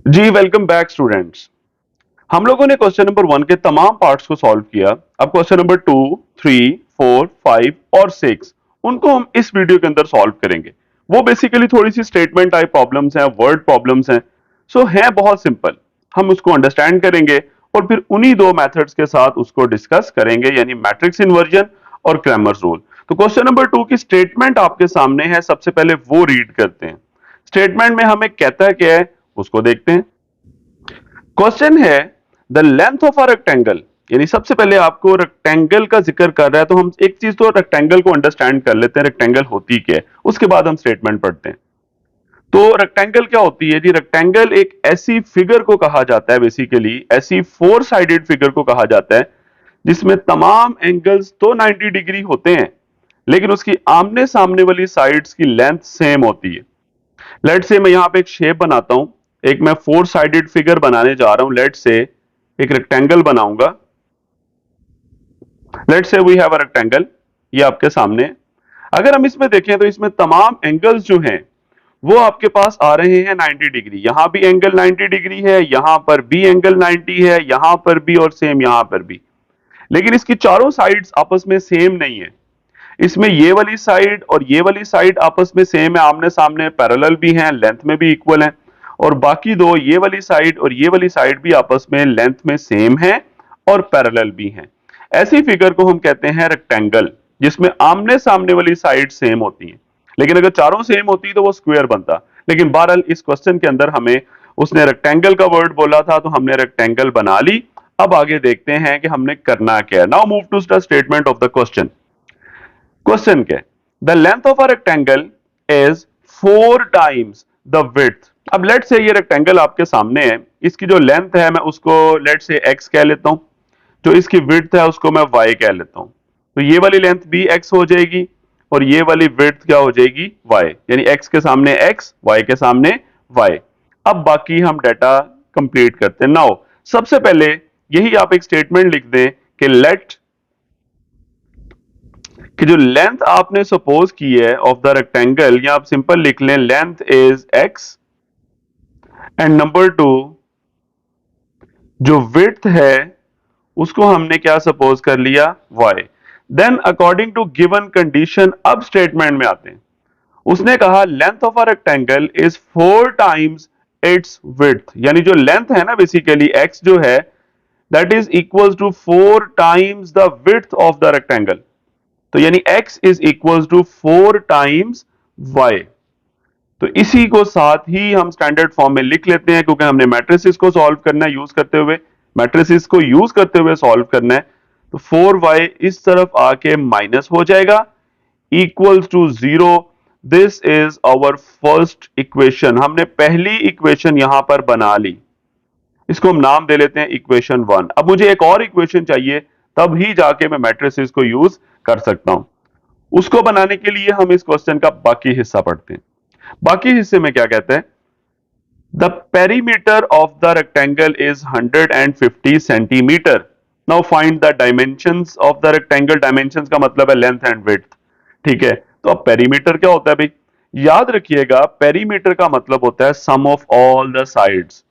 जी welcome back students. हम लोगों ने क्वेश्चन नंबर 1 के तमाम पार्ट्स को सॉल्व किया। अब क्वेश्चन नंबर 2, 3, 4, 5 और 6 उनको हम इस वीडियो के अंदर सॉल्व करेंगे। वो बेसिकली थोड़ी सी स्टेटमेंट टाइप प्रॉब्लम्स हैं, वर्ड प्रॉब्लम्स हैं। सो हैं बहुत सिंपल। हम उसको अंडरस्टैंड करेंगे और फिर उन्हीं दो मेथड्स के साथ उसको डिस्कस करेंगे, यानी मैट्रिक्स इन्वर्जन और क्रैमर्स रूल। तो क्वेश्चन नंबर 2 की स्टेटमेंट आपके सामने है, सबसे पहले वो रीड करते हैं। स्टेटमेंट में हमें कहता है क्या है उसको देखते हैं। क्वेश्चन है the length of a rectangle, यानी सबसे पहले आपको रेक्टेंगल का जिक्र कर रहा है, तो हम एक चीज तो रेक्टेंगल को अंडरस्टैंड कर लेते हैं, रेक्टेंगल होती क्या है, उसके बाद हम स्टेटमेंट पढ़ते हैं। तो रेक्टेंगल क्या होती है जी? रेक्टेंगल एक ऐसी फिगर को कहा जाता है, बेसिकली ऐसी फोर साइडेड फिगर को कहा जाता है जिसमें तमाम एंगल्स तो 90 डिग्री होते हैं, लेकिन उसकी आमने सामने वाली साइड्स की लेंथ सेम होती है। लेट से मैं यहां पे एक शेप बनाता हूं, एक मैं फोर साइडेड फिगर बनाने जा रहा हूं। लेट से एक रेक्टेंगल बनाऊंगा। लेट से वी हैव अ रेक्टेंगल, ये आपके सामने है। अगर हम इसमें देखें तो इसमें तमाम एंगल्स जो हैं वो आपके पास आ रहे हैं 90 डिग्री। यहां भी एंगल 90 डिग्री है, यहां पर भी एंगल 90 है, यहां पर भी और सेम यहां पर भी। लेकिन इसकी चारों साइड्स आपस में सेम नहीं है। इसमें ये वाली साइड और ये वाली साइड आपस में सेम है, आमने सामने पैरेलल भी हैं, लेंथ में भी इक्वल हैं। और बाकी दो, ये वाली साइड और ये वाली साइड भी आपस में लेंथ में सेम है और पैरेलल भी हैं। ऐसी फिगर को हम कहते हैं रेक्टेंगल, जिसमें आमने सामने वाली साइड सेम होती हैं। लेकिन अगर चारों सेम होती तो वो स्क्वायर बनता। लेकिन बहरहाल इस क्वेश्चन के अंदर हमें उसने रेक्टेंगल का वर्ड बोला था, तो हमने रेक्टेंगल बना ली। अब आगे देखते हैं कि हमने करना क्या है। Now move to the statement of the question. Question क्या है? The length of a rectangle is 4 times the width. अब लेट से ये रेक्टेंगल आपके सामने है, इसकी जो लेंथ है मैं उसको लेट से x कह लेता हूं, जो इसकी विड्थ है उसको मैं y कह लेता हूं। तो ये वाली लेंथ भी x हो जाएगी और ये वाली विड्थ क्या हो जाएगी? y, यानी x के सामने x, y के सामने y। अब बाकी हम डाटा कंप्लीट करते हैं। नाउ सबसे पहले यही आप एक स्टेटमेंट लिख दें कि लेट, कि जो लेंथ आपने सपोज की है ऑफ द रेक्टेंगल, या आप सिंपल लिख लें length is x, and number 2 जो विड्थ है उसको हमने क्या सपोज कर लिया? y। Then according to given condition, अब स्टेटमेंट में आते हैं। उसने कहा length of a rectangle is 4 times its width, यानी जो लेंथ है ना बेसिकली x जो है, that is equal to 4 times the width of the rectangle. तो यानी x is equal to 4 times y। तो इसी को साथ ही हम स्टैंडर्ड फॉर्म में लिख लेते हैं, क्योंकि हमने मैट्रिसेस को सॉल्व करना है यूज करते हुए, मैट्रिसेस को यूज करते हुए सॉल्व करना है। तो 4y इस तरफ आके माइनस हो जाएगा, equals to 0। This is our first equation. हमने पहली इक्वेशन यहां पर बना ली, इसको हम नाम दे लेते हैं इक्वेशन 1। अब मुझे एक और इक्वेशन चाहिए, तब ही जाके मैं मैट्रिसेस को यूज कर सकता हूं। उसको बनाने के लिए हम इस क्वेश्चन का बाकी हिस्सा पढ़ते हैं। बाकी हिस्से में क्या कहते हैं? The perimeter of the rectangle is 150 centimetre. Now find the dimensions of the rectangle. Dimensions का मतलब है लेंथ एंड विड्थ। ठीक है, तो अब पेरीमीटर क्या होता है भाई? याद रखिएगा, पेरीमीटर का मतलब होता है sum of all the sides.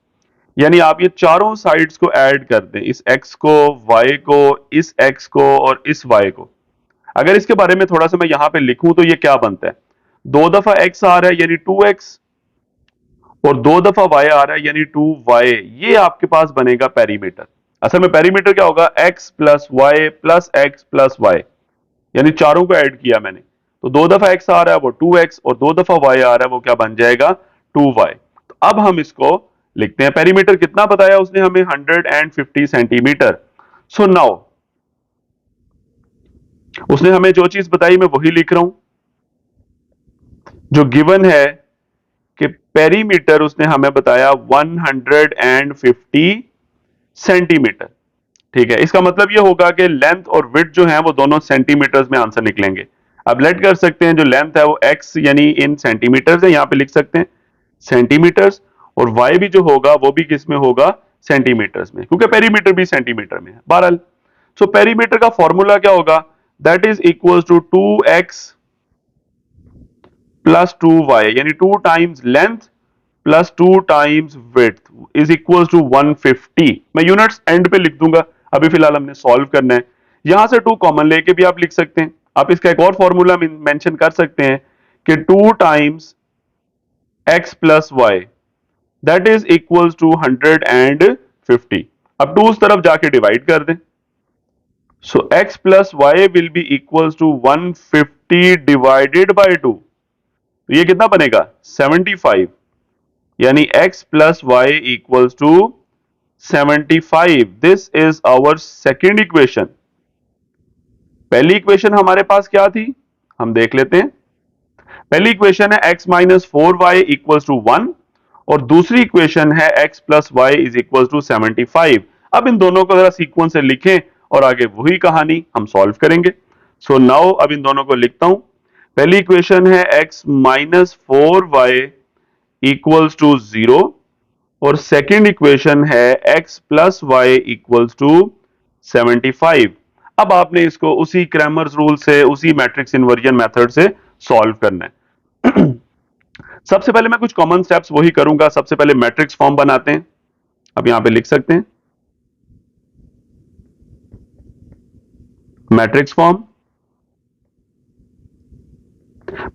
यानी आप ये चारों साइड्स को ऐड कर दें, इस x को, y को, इस x को और इस y को। अगर इसके बारे में थोड़ा सा मैं यहां पे लिखूं तो ये क्या बनता है? दो दफा x आ रहा है यानी 2x, और दो दफा y आ रहा है यानी 2y। ये आपके पास बनेगा पेरीमीटर। असल में पेरीमीटर क्या होगा? x plus y plus x plus y, यानी चारों को ऐड किया मैंने। तो दो दफा x आ रहा है वो 2x, और दो दफा y आ रहा है वो क्या बन जाएगा? 2y। तो अब हम इसको लिखते हैं। पेरीमीटर कितना बताया उसने हमें? 150 सेंटीमीटर। सो नाउ उसने हमें जो चीज बताई मैं वही लिख रहा हूं। जो गिवन है कि पेरीमीटर उसने हमें बताया 150 सेंटीमीटर। ठीक है, इसका मतलब ये होगा कि लेंथ और विड्थ जो है वो दोनों सेंटीमीटर्स में आंसर निकलेंगे। अब लेट कर सकते हैं, जो लेंथ है वो x यानी इन सेंटीमीटर्स है, यहां पे लिख सकते हैं सेंटीमीटर्स, और y भी जो होगा वो भी किस में होगा? सेंटीमीटर्स में, क्योंकि पेरीमीटर भी सेंटीमीटर में है। बहरहाल सो पेरीमीटर का फॉर्मूला क्या होगा? That is equal to 2x plus 2y, यानी 2 times length plus 2 times width is equal to 150। मैं यूनिट्स एंड पे लिख दूंगा, अभी फिलहाल हमने सॉल्व करना है। यहां से 2 कॉमन लेके भी आप लिख सकते हैं। आप इसका एक और फॉर्मूला मेंशन कर सकते हैं कि 2 times x plus y that is equal to 150। अब 2 उस तरफ जाके डिवाइड कर दें। So x plus y will be equals to 150 divided by 2। तो ये कितना बनेगा 75, यानी x plus y equals to 75। This is our second equation. पहली इक्वेशन हमारे पास क्या थी, हम देख लेते हैं। पहली इक्वेशन है x minus 4y equals to 1 और दूसरी इक्वेशन है x plus y is equal to 75। अब इन दोनों को जरा सीक्वेंस से लिखें और आगे वही कहानी हम सॉल्व करेंगे। सो नाउ अब इन दोनों को लिखता हूं। पहली इक्वेशन है x minus 4y equals to 0 और सेकेंड इक्वेशन है x plus Y equals to 75। अब आपने इसको उसी क्रैमर्स रूल से, उसी मैट्रिक्स इन्वर्जन मेथड से सॉल्व करना है। सबसे पहले मैं कुछ कॉमन स्टेप्स वही करूंगा। सबसे पहले मैट्रिक्स फॉर्म बनाते हैं, अब यहां पे लिख सकते हैं मैट्रिक्स फॉर्म।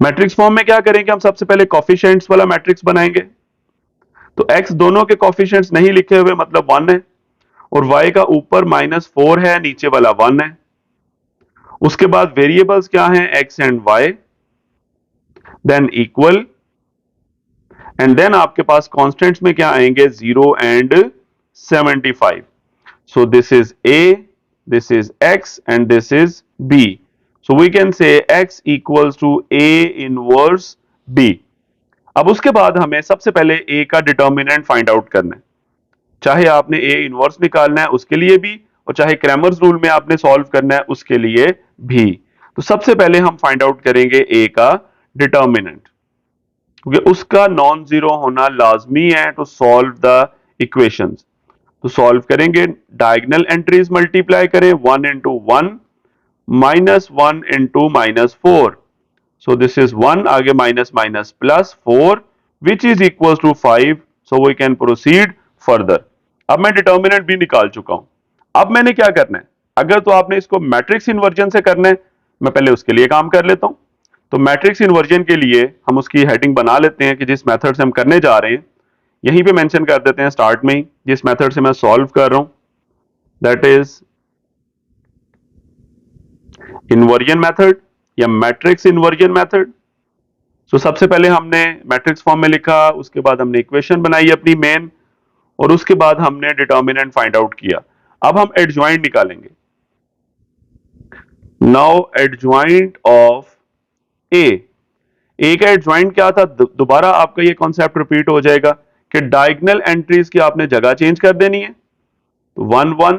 मैट्रिक्स फॉर्म में क्या करेंगे, हम सबसे पहले कॉफिशिएंट्स वाला मैट्रिक्स बनाएंगे। तो x दोनों के कॉफिशिएंट्स नहीं लिखे हुए मतलब 1 है, और y का ऊपर -4 है, नीचे वाला 1 है। उसके बाद वेरिएबल्स क्या हैं, x and y, then equal, and then आपके पास कांस्टेंट्स में क्या आएंगे 0 and 75। So this is a, this is x and this is b, so we can say x equals to a inverse b। अब उसके बाद हमें सबसे पहले a का डिटर्मिनेंट फाइंड आउट करना है। चाहे आपने a इनवर्स निकालना है उसके लिए भी, और चाहे क्रैमर्स रूल में आपने सॉल्व करना है उसके लिए भी। तो सबसे पहले हम फाइंड आउट करेंगे a का डिटर्मिनेंट, क्योंकि उसका नॉन जीरो होना लाजमी है टू सॉल्व द इक्वेशंस। तो सॉल्व करेंगे, डायगोनल एंट्रीज मल्टीप्लाई करें, 1 into 1 minus 1 into -4। So this is 1, आगे minus minus plus 4 which is equal to 5। So we can proceed further. अब मैं डिटर्मिनेंट भी निकाल चुका हूं। अब मैंने क्या करना है, अगर तो आपने इसको मैट्रिक्स इन्वर्जन से करना है, मैं पहले उसके लिए काम कर लेता हूं। तो मैट्रिक्स इन्वर्जन के लिए हम उसकी हेडिंग बना लेते हैं कि जिस मेथड से हम करने जा रहे हैं यहीं पे मेंशन कर देते हैं स्टार्ट में ही, जिस मेथड से मैं सॉल्व कर रहा हूं दैट इज इन्वर्जन मेथड या मैट्रिक्स इन्वर्जन मेथड। सो सबसे पहले हमने मैट्रिक्स फॉर्म में लिखा, उसके बाद हमने इक्वेशन बनाई अपनी मेन, और उसके बाद हमने डिटर्मिनेंट फाइंड आउट किया। अब हम एडजॉइंट निकालेंगे। नाउ एडजॉइंट ऑफ ए का एडजॉइंट क्या था, दोबारा आपका ये कॉन्सेप्ट रिपीट हो जाएगा कि डायगोनल एंट्रीज की आपने जगह चेंज कर देनी है, तो 1 1,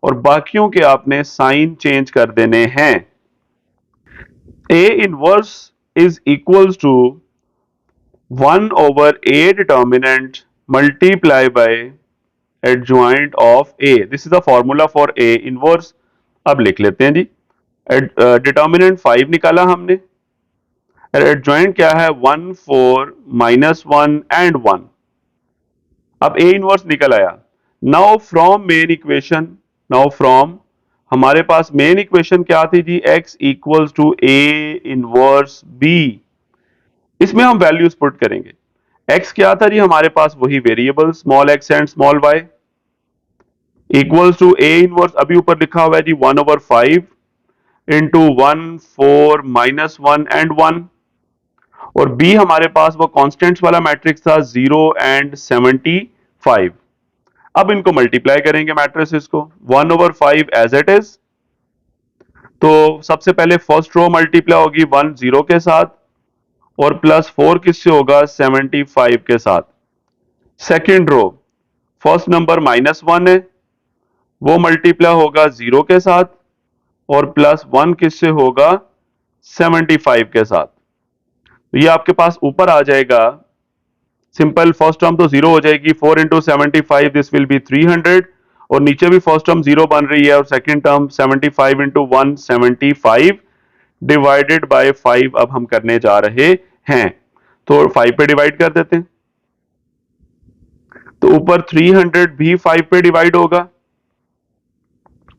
और बाकियों के आपने साइन चेंज कर देने हैं। A inverse is equals to 1 over A determinant multiply by adjoint of A. This is the formula for A inverse. अब लिख लेते हैं जी, डिटर्मिनेंट 5 निकाला हमने, एडजॉइंट क्या है 1 4 -1 एंड 1। अब ए इनवर्स निकल आया। Now from main equation, now from हमारे पास मेन इक्वेशन क्या थी जी, x equals to A inverse b। इसमें हम वैल्यूज पुट करेंगे। x क्या था जी हमारे पास, वही variable small x and small y, equals to A inverse, अभी ऊपर लिखा हुआ है जी 1/5 इंटू 1 4 -1 एंड 1, और b हमारे पास वो कांस्टेंट्स वाला मैट्रिक्स था 0 एंड 75। अब इनको मल्टीप्लाई करेंगे मैट्रिसेस को, 1/5 एज इट इज। तो सबसे पहले फर्स्ट रो मल्टीप्लाई होगी 1 0 के साथ, और +4 किससे होगा 75 के साथ। सेकेंड रो फर्स्ट नंबर -1 है, वो मल्टीप्लाई होगा 0 के साथ, और +1 किससे होगा 75 के साथ। तो ये आपके पास ऊपर आ जाएगा, सिंपल फर्स्ट टर्म तो 0 हो जाएगी, 4 इंटू 75 दिस विल बी 300, और नीचे भी फर्स्ट टर्म 0 बन रही है, और second term 75 into 175 divided by 5 अब हम करने जा रहे हैं। तो 5 पे डिवाइड कर देते हैं, तो ऊपर 300 भी 5 पे डिवाइड होगा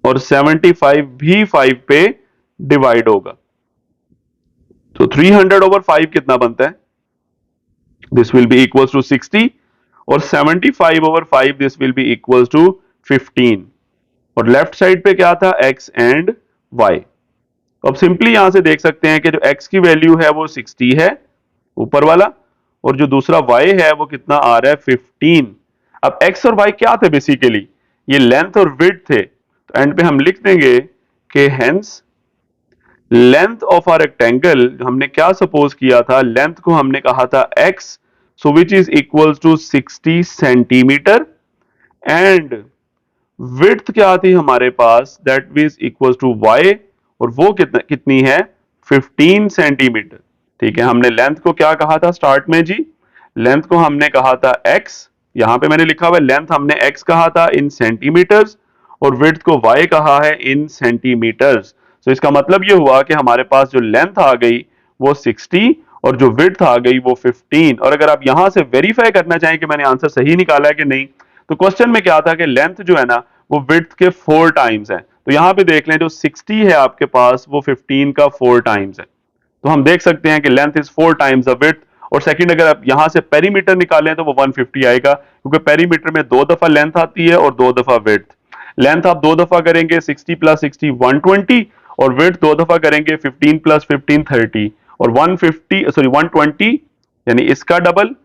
और 75 भी 5 पे डिवाइड होगा। तो 300 ओवर 5 कितना बनता है? This will be equals to 60 और 75 over 5 this will be equals to 15 और लेफ्ट साइड पे क्या था? x and y। तो अब सिंपली यहां से देख सकते हैं कि जो x की वैल्यू है वो 60 है ऊपर वाला और जो दूसरा y है वो कितना आ रहा है? 15। अब x और y क्या थे? बेसिकली ये लेंथ और विड्थ थे। तो एंड पे हम लिख देंगे कि hence length of are rectangle, हमने क्या सपोज किया था? लेंथ को हमने कहा था x, so which is equals to 60 centimetre and width क्या थी हमारे पास? That is equals to y और वो कितनी है? 15 सेंटीमीटर। ठीक है, हमने लेंथ को क्या कहा था स्टार्ट में जी? लेंथ को हमने कहा था x, यहां पे मैंने लिखा हुआ है लेंथ हमने x कहा था इन सेंटीमीटर्स और विड्थ को y कहा है इन सेंटीमीटर्स। तो इसका मतलब ये हुआ कि हमारे पास जो लेंथ आ गई वो 60 और जो विड्थ आ गई वो 15। और अगर आप यहां से वेरीफाई करना चाहें कि मैंने आंसर सही निकाला है कि नहीं, तो क्वेश्चन में क्या था कि लेंथ जो है ना वो विड्थ के 4 टाइम्स है। तो यहां पे देख लें जो 60 है आपके पास वो 15 का 4 टाइम्स है। तो हम देख सकते हैं कि length is 4 times the width. और सेकंड अगर आप यहां से पेरीमीटर निकालें तो वो 150 आएगा क्योंकि पेरीमीटर में 2 दफा लेंथ आती है और 2 दफा विड्थ। लेंथ आप 2 दफा करेंगे 60 प्लस 60 120 और विड्थ 2 दफा करेंगे 15 प्लस 15 30 और 120 यानी इसका डबल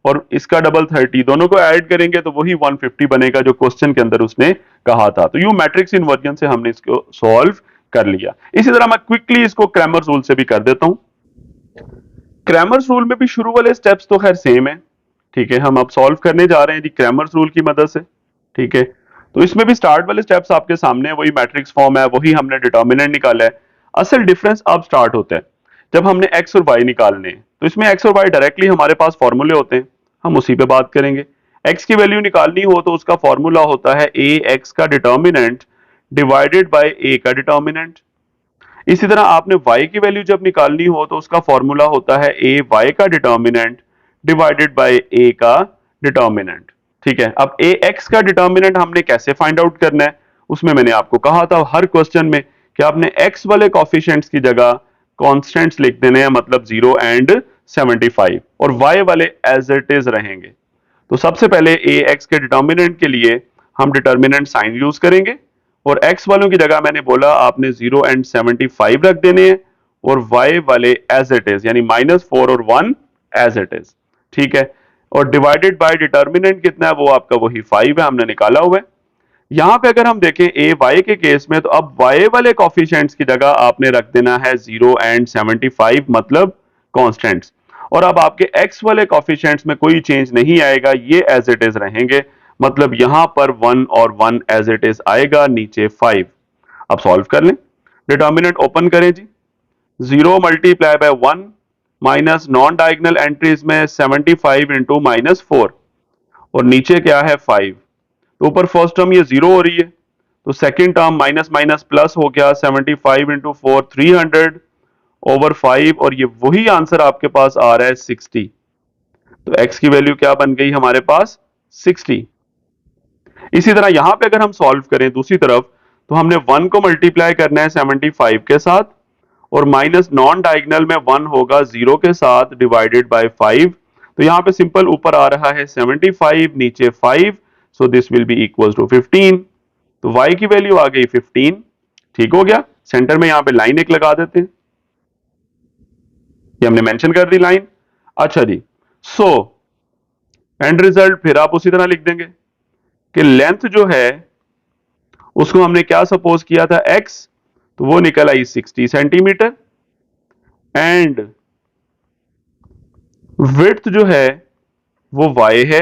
और इसका डबल 30 दोनों को ऐड करेंगे तो वही 150 बनेगा जो क्वेश्चन के अंदर उसने कहा था। तो यू मैट्रिक्स इन्वर्जन से हमने इसको सॉल्व कर लिया। इसी तरह मैं क्विकली इसको क्रैमर्स रूल से भी कर देता हूं। क्रैमर्स रूल में भी शुरू वाले स्टेप्स तो खैर सेम है। ठीक है, हम अब सॉल्व करने जा रहे हैं जी क्रैमर्स रूल की मदद से। ठीक है, तो इसमें भी स्टार्ट वाले स्टेप्स आपके सामने, वही मैट्रिक्स फॉर्म है, वही हमने डिटर्मिनेंट निकाला है। असल डिफरेंस अब स्टार्ट होता है जब हमने एक्स और वाई निकालने हैं। तो इसमें एक्स और वाई डायरेक्टली हमारे पास फॉर्मूले होते हैं, हम उसी पे बात करेंगे। एक्स की वैल्यू निकालनी हो तो उसका फॉर्मूला होता है ए एक्स का डिटर्मिनेंट डिवाइडेड बाय ए का डिटर्मिनेंट। इसी तरह आपने y की वैल्यू जब निकालनी हो तो उसका फॉर्मूला होता है a y का डिटर्मिनेंट डिवाइडेड बाय a का डिटर्मिनेंट। ठीक है, अब a x का डिटर्मिनेंट हमने कैसे फाइंड आउट करना है? उसमें मैंने आपको कहा था हर क्वेश्चन में कि आपने x वाले कॉफिशिएंट्स की जगह कॉन्स्टेंट्स लिख देने हैं, मतलब 0 एंड 75 और y वाले एज इट इज रहेंगे। तो सबसे पहले a x के डिटर्मिनेंट के लिए हम डिटर्मिनेंट साइन यूज करेंगे और x वालों की जगह मैंने बोला आपने 0 एंड 75 रख देने हैं और y वाले एज इट इज यानी -4 और 1 एज इट इज। ठीक है, और डिवाइडेड बाय डिटर्मिनेंट कितना है? वो आपका वही 5 है, हमने निकाला हुआ है। यहां पे अगर हम देखें a y के केस में तो अब y वाले कॉफिशिएंट्स की जगह आपने रख देना है 0 एंड 75 मतलब कांस्टेंट्स। और अब आपके x वाले कॉफिशिएंट्स में कोई चेंज नहीं आएगा, ये एज इट इज रहेंगे, मतलब यहां पर 1 और 1 एज इट इज आएगा, नीचे 5। अब सॉल्व कर लें, डिटर्मिनेंट ओपन करें जी। 0 multiply by 1 minus non diagonal entries में 75 इंटू -4 और नीचे क्या है 5। तो ऊपर फर्स्ट टर्म ये 0 हो रही है तो second term minus minus plus हो गया 75 इंटू 4 300 ओवर 5 और ये वही आंसर आपके पास आ रहा है 60। तो x की वैल्यू क्या बन गई हमारे पास? 60। इसी तरह यहां पे अगर हम सॉल्व करें दूसरी तरफ तो हमने 1 को मल्टीप्लाई करना है 75 के साथ और माइनस नॉन डायगोनल में 1 होगा 0 के साथ डिवाइडेड बाय 5। तो यहां पे सिंपल ऊपर आ रहा है 75 नीचे 5, so this will be equal to 15। तो y की वैल्यू आ गई 15। ठीक हो गया, सेंटर में यहां पे लाइन एक लगा देते हैं, ये हमने मेंशन कर दी लाइन। अच्छा जी, सो एंड रिजल्ट फिर आप उसी तरह लिख देंगे कि लेंथ जो है उसको हमने क्या सपोज किया था? x, तो वो निकल आई 60 सेंटीमीटर एंड विड्थ जो है वो y है,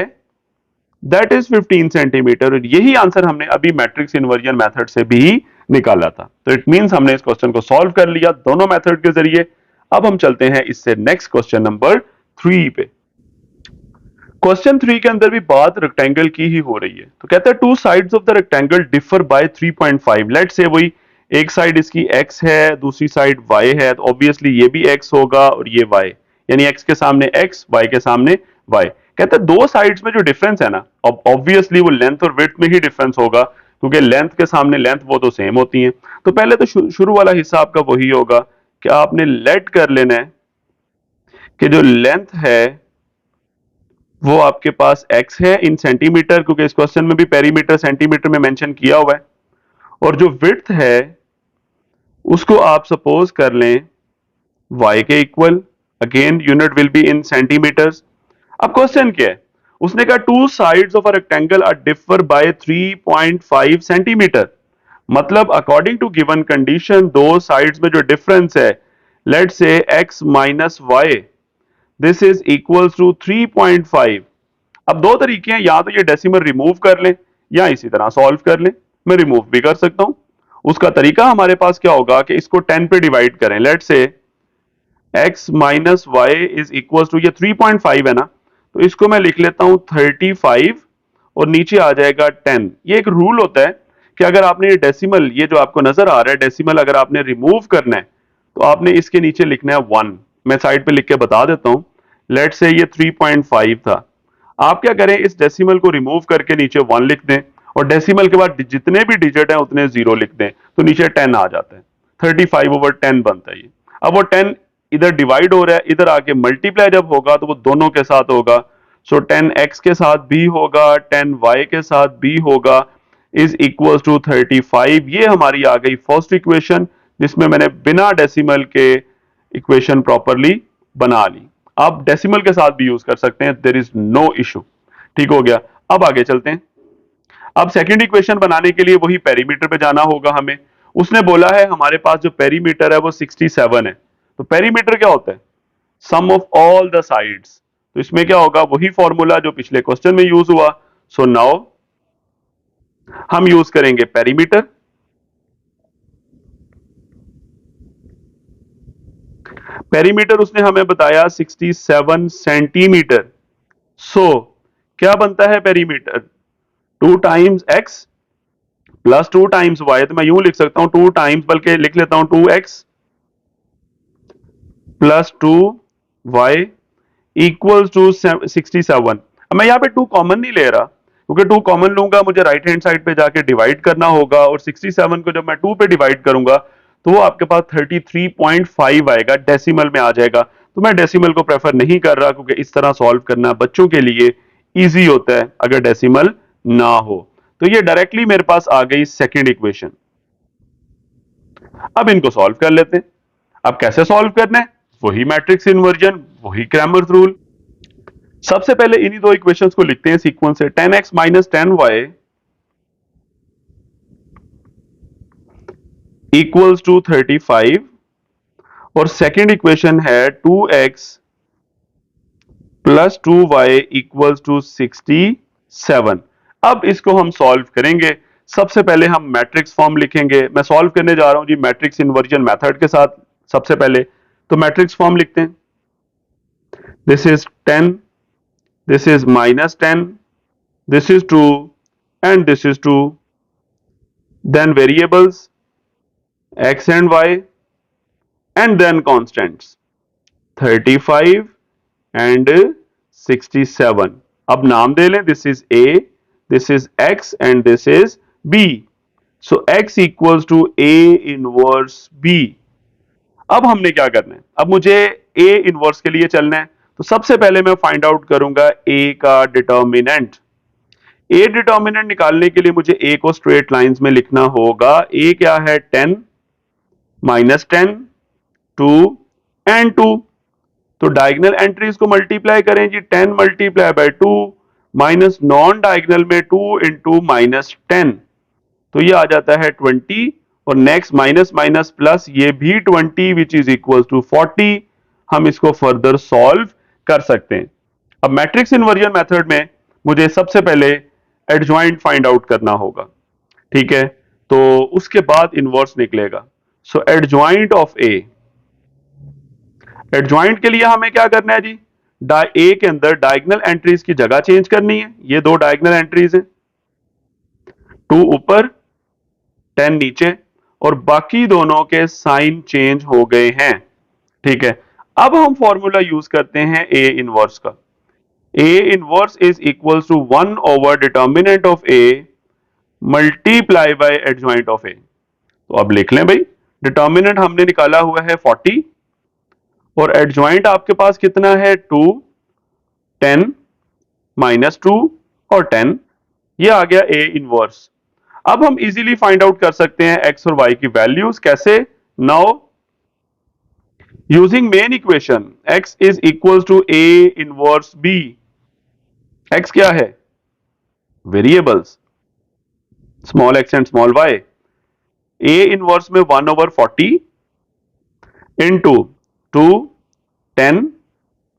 दैट इज 15 सेंटीमीटर। और यही आंसर हमने अभी मैट्रिक्स इन्वर्जन मेथड से भी निकाला था। तो इट मींस हमने इस क्वेश्चन को सॉल्व कर लिया दोनों मेथड के जरिए। अब हम चलते हैं इससे नेक्स्ट क्वेश्चन नंबर 3 पे। क्वेश्चन 3 के अंदर भी बात रेक्टेंगल की ही हो रही है। तो कहता है to sides of the rectangle differ by 3.5। Let's say वही एक साइड इसकी x है, दूसरी साइड y है, तो ऑब्वियसली ये भी x होगा और ये y, यानी x के सामने x, y के सामने y। कहते हैं दो साइड्स में जो डिफरेंस है ना, अब ऑब्वियसली वो लेंथ और विड्थ में ही डिफरेंस होगा, क्योंकि लेंथ के सामने लेंथ वो तो सेम होती हैं। तो पहले तो शुरू वाला हिस्सा आपका वही होगा कि आपने लेट कर लेना है कि जो लेंथ है वो आपके पास x है इन सेंटीमीटर, क्योंकि इस क्वेश्चन में भी पेरीमीटर सेंटीमीटर में मेंशन किया हुआ है, और जो विड्थ है उसको आप सपोज कर लें y के equal, again unit will be in centimetres. अब क्वेश्चन क्या है, उसने कहा two sides of a rectangle are differ by 3.5 centimetre, मतलब अकॉर्डिंग टू गिवन कंडीशन दो साइड्स में जो डिफरेंस है, let's say x minus y, this is equals to 3.5। अब दो तरीके हैं, या तो ये डेसिमल रिमूव कर लें या इसी तरह सॉल्व कर लें। मैं रिमूव भी कर सकता हूं। उसका तरीका हमारे पास क्या होगा कि इसको 10 पे डिवाइड करें, let say x minus y is equal to, ये 3.5 है ना, तो इसको मैं लिख लेता हूं 35 और नीचे आ जाएगा 10। ये एक रूल होता है कि अगर आपने ये डेसिमल, ये जो आपको नजर आ रहा है डेसिमल, अगर आपने रिमूव करना है तो आपने इसके नीचे लिखना है 1। मैं साइड पे लिख के बता देता हूं। लेट से ये 3.5 था, आप क्या करें, इस डेसिमल को रिमूव करके नीचे 1 लिख दें, और डेसिमल के बाद जितने भी डिजिट हैं उतने 0 लिख दें, तो नीचे 10 आ जाता है। 35/10 बनता है ये। अब वो 10 इधर डिवाइड हो रहा है, इधर आके मल्टीप्लाई जब होगा तो वो दोनों के साथ होगा। सो 10x के साथ भी होगा, 10y के साथ भी होगा, इज इक्वल टू 35। ये हमारी आ गई फर्स्ट इक्वेशन, जिसमें मैंने बिना डेसिमल के इक्वेशन प्रॉपरली बना ली। आप डेसिमल के साथ भी यूज कर सकते हैं, देर इज नो इशू। ठीक हो गया। अब आगे चलते हैं। अब सेकंड इक्वेशन बनाने के लिए वही पेरीमीटर पे जाना होगा हमें। उसने बोला है हमारे पास जो पेरीमीटर है वो 67 है। तो पेरीमीटर क्या होता है, sum of all the sides. तो इसमें क्या होगा, वही फॉर्मूला जो पिछले क्वेश्चन में यूज हुआ। सो नाउ हम यूज करेंगे पेरीमीटर। पेरीमीटर उसने हमें बताया 67 सेंटीमीटर। सो क्या बनता है perimeter, 2 times x plus 2 times y. तो मैं यूं लिख सकता हूं 2 टाइम्स, बल्कि लिख लेता हूं 2x plus 2y equals to 67। अब मैं यहां पे 2 कॉमन नहीं ले रहा, क्योंकि 2 कॉमन लूंगा मुझे राइट हैंड साइड पे जाके डिवाइड करना होगा, और 67 को जब मैं 2 पे डिवाइड करूंगा तो वो आपके पास 33.5 आएगा, डेसिमल में आ जाएगा। तो मैं डेसिमल को प्रेफर नहीं कर रहा, क्योंकि इस तरह सॉल्व करना बच्चों के लिए इजी होता है अगर डेसिमल ना हो। तो ये डायरेक्टली मेरे पास आ गई सेकेंड इक्वेशन। अब इनको सॉल्व कर लेते हैं। अब कैसे सॉल्व करना है, वही मैट्रिक्स इन्वर्जन, वही क्रैमर्स रूल। सबसे पहले इन्हीं दो इक्वेशंस को लिखते हैं सीक्वेंस से। 10x minus 10y equals to 35, और सेकेंड इक्वेशन है 2x plus 2y equals to 67। अब इसको हम सॉल्व करेंगे। सबसे पहले हम मैट्रिक्स फॉर्म लिखेंगे। मैं सॉल्व करने जा रहा हूं जी मैट्रिक्स इन्वर्जन मेथड के साथ। सबसे पहले तो मैट्रिक्स फॉर्म लिखते हैं। This is 10, this is minus 10, this is 2, and this is 2. Then variables x and y, and then constants 35 and 67. अब नाम दे लें, this is a, this is x, and this is b. So x equals to a inverse b. अब हमने क्या करना है, अब मुझे a इनवर्स के लिए चलना है। तो सबसे पहले मैं फाइंड आउट करूंगा a का डिटर्मिनेंट। ए डिटर्मिनेंट निकालने के लिए मुझे ए को स्ट्रेट लाइंस में लिखना होगा। ए क्या है, 10 माइनस 10, 2 एंड 2। तो डायगनल एंट्रीज को मल्टीप्लाई करें जी, 10 multiply bye 2 minus non diagonal में 2 इंटू माइनस 10, तो ये आ जाता है 20, और नेक्स्ट माइनस माइनस प्लस ये भी 20 विच इज इक्वल टू 40। हम इसको फर्दर सॉल्व कर सकते हैं। अब मैट्रिक्स इन्वर्जन मेथड में मुझे सबसे पहले एडजॉइंट फाइंड आउट करना होगा, ठीक है, तो उसके बाद इनवर्स निकलेगा। सो एडजॉइंट ऑफ ए, एडजॉइंट के लिए हमें क्या करना है जी, ए के अंदर डायगनल एंट्रीज की जगह चेंज करनी है। ये दो डायगनल एंट्रीज हैं, 2 ऊपर 10 नीचे, और बाकी दोनों के साइन चेंज हो गए हैं, ठीक है। अब हम फॉर्मूला यूज करते हैं ए इनवर्स का। A inverse is equals to 1 over determinant of A multiply by adjoint of A. तो अब लिख लें भाई, डिटर्मिनेंट हमने निकाला हुआ है 40 और एडजॉइंट आपके पास कितना है 2, 10 माइनस 2 और 10, ये आ गया ए इनवर्स। अब हम इजीली फाइंड आउट कर सकते हैं एक्स और वाई की वैल्यूज। कैसे? Now using main equation x is equal to A inverse b। x क्या है? Variables small x and small y। a inverse में 1 ओवर 40 इंटू 2, 10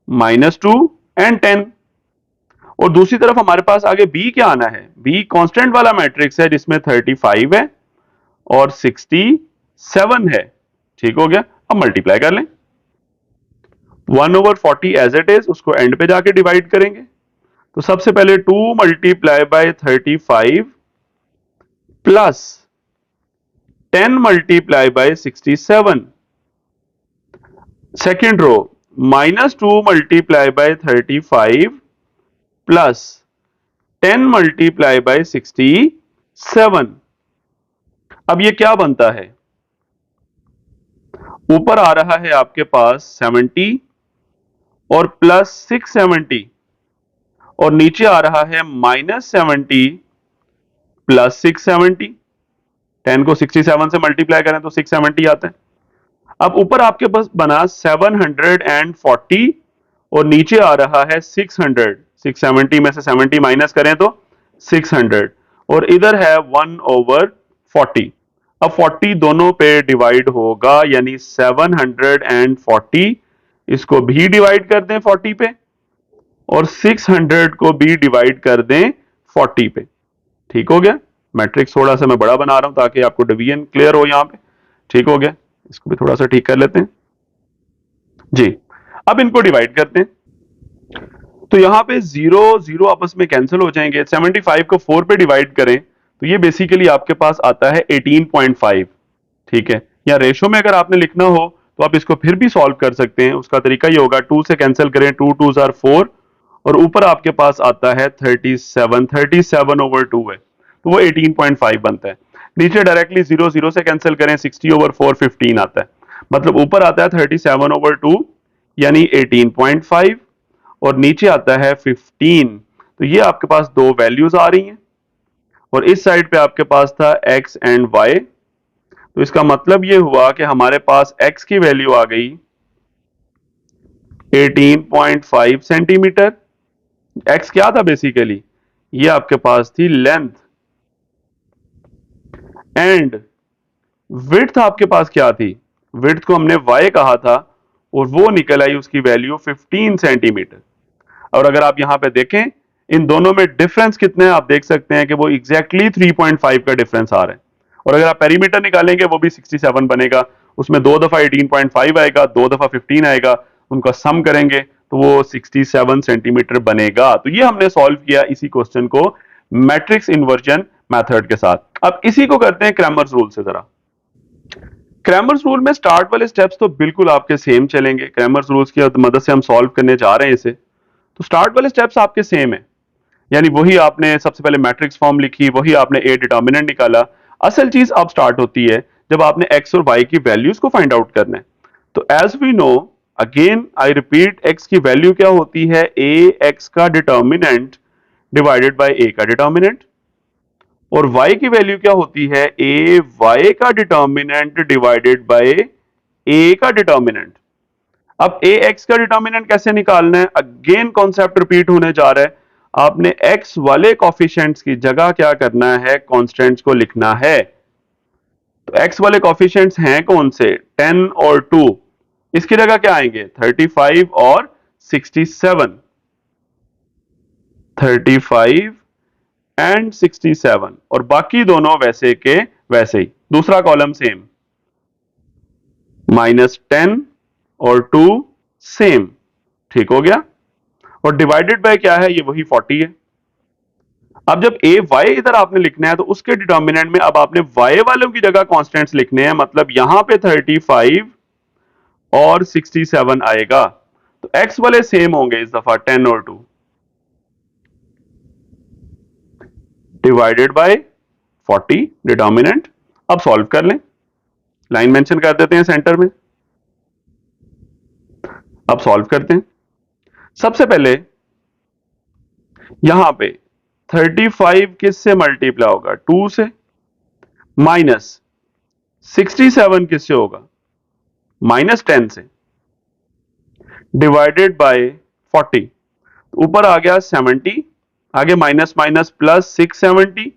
माइनस 2 एंड 10। और दूसरी तरफ हमारे पास आगे b क्या आना है? b कांस्टेंट वाला मैट्रिक्स है जिसमें 35 है और 67 है। ठीक हो गया। अब मल्टीप्लाई कर लें, 1 ओवर 40 एज इट इज, उसको एंड पे जाके डिवाइड करेंगे। तो सबसे पहले 2 multiply by 35 plus 10 multiply by 67। Second row minus 2 multiply by 35 plus 10 multiply by 67। अब ये क्या बनता है? ऊपर आ रहा है आपके पास 70 और प्लस 670 और नीचे आ रहा है -70 प्लस 670। 10 को 67 से मल्टीप्लाई करें तो 670 आता है। अब ऊपर आपके पास बना 740 और नीचे आ रहा है 600। 670 में से 70 माइनस करें तो 600 और इधर है 1 ओवर 40। अब 40 दोनों पे डिवाइड होगा यानी 740, इसको भी डिवाइड कर दें 40 पे और 600 को भी डिवाइड कर दें 40 पे। ठीक हो गया। मैट्रिक्स थोड़ा सा मैं बड़ा बना रहा हूं ताकि आपको डिवीजन क्लियर हो यहां पे। ठीक हो गया। इसको भी थोड़ा सा ठीक कर लेते हैं जी। अब इनको डिवाइड करते हैं तो यहां पे 0 0 आपस में कैंसिल हो जाएंगे। 75 को 4 पे डिवाइड करें तो ये बेसिकली आपके पास आता है 18.5। ठीक है। या रेशो में अगर आपने लिखना हो तो आप इसको फिर भी सॉल्व कर सकते हैं। उसका तरीका ये होगा 2 से कैंसिल करें, 2 2 आर 4 और ऊपर आपके पास आता है 37। 37 ओवर 2 है तो वो 18.5 बनता है। नीचे डायरेक्टली 0 0 से कैंसिल करें, 60 ओवर 4 15 आता है। मतलब ऊपर आता है 37 ओवर 2 यानी 18.5 और नीचे आता है 15। तो ये आपके पास दो वैल्यूज आ रही हैं और इस साइड पे आपके पास था x एंड y। तो इसका मतलब ये हुआ कि हमारे पास x की वैल्यू आ गई 18.5 सेंटीमीटर। x क्या था बेसिकली? ये आपके पास थी लेंथ एंड विड्थ आपके पास क्या थी? विड्थ को हमने y कहा था और वो निकल आई उसकी वैल्यू 15 सेंटीमीटर। और अगर आप यहां पे देखें इन दोनों में डिफरेंस कितने हैं आप देख सकते हैं कि वो एग्जैक्टली 3.5 का डिफरेंस आ रहा है। और अगर आप पेरीमीटर निकालेंगे वो भी 67 बनेगा। उसमें दो दफा 18.5 आएगा, दो दफा 15 आएगा, उनका सम करेंगे तो वो 67 सेंटीमीटर बनेगा। तो ये हमने सॉल्व किया इसी क्वेश्चन को मैट्रिक्स इन्वर्जन मेथड के साथ। अब इसी को करते हैं क्रैमर्स रूल से। जरा क्रैमर्स रूल में स्टार्ट वाले स्टेप्स तो बिल्कुल आपके सेम चलेंगे। क्रैमर्स रूल्स की मदद से हम सॉल्व करने जा रहे हैं इसे। तो स्टार्ट वाले स्टेप्स आपके सेम है, यानी वही आपने सबसे पहले मैट्रिक्स फॉर्म लिखी, वही आपने ए डिटर्मिनेंट निकाला। असल चीज अब स्टार्ट होती है जब आपने एक्स और वाई की वैल्यूज को फाइंड आउट करना है। तो as we know, again I repeat, x की वैल्यू क्या होती है? ए एक्स का डिटर्मिनेंट डिवाइडेड बाय ए का डिटर्मिनेंट। और y की वैल्यू क्या होती है? ए वाई का डिटर्मिनेंट डिवाइडेड बाय ए का डिटर्मिनेंट। अब ए एक्स का डिटर्मिनेंट कैसे निकालना है? अगेन कॉन्सेप्ट रिपीट होने जा रहा है। आपने एक्स वाले कॉफिशिएंट्स की जगह क्या करना है? कांस्टेंट्स को लिखना है। तो एक्स वाले कॉफिशिएंट्स हैं कौन से? 10 और 2। इसकी जगह क्या आएंगे? 35 और 67। 35 एंड 67 और बाकी दोनों वैसे के वैसे ही। दूसरा कॉलम सेम, -10 और 2 सेम। ठीक हो गया। और डिवाइडेड बाय क्या है? ये वही 40 है। अब जब ए वाई इधर आपने लिखना है तो उसके डिटर्मिनेंट में अब आपने वाई वालों की जगह कांस्टेंट्स लिखने हैं। मतलब यहां पे 35 और 67 आएगा। तो एक्स वाले सेम होंगे इस दफा 10 और 2। Divided by 40 determinant. अब सॉल्व कर लें, लाइन मेंशन कर देते हैं सेंटर में। अब सॉल्व करते हैं। सबसे पहले यहां पे 35 किससे मल्टीप्लाई होगा, 2 से, माइनस 67 किससे होगा, -10 से, डिवाइडेड बाय 40। ऊपर आ गया 70, आगे minus minus plus 670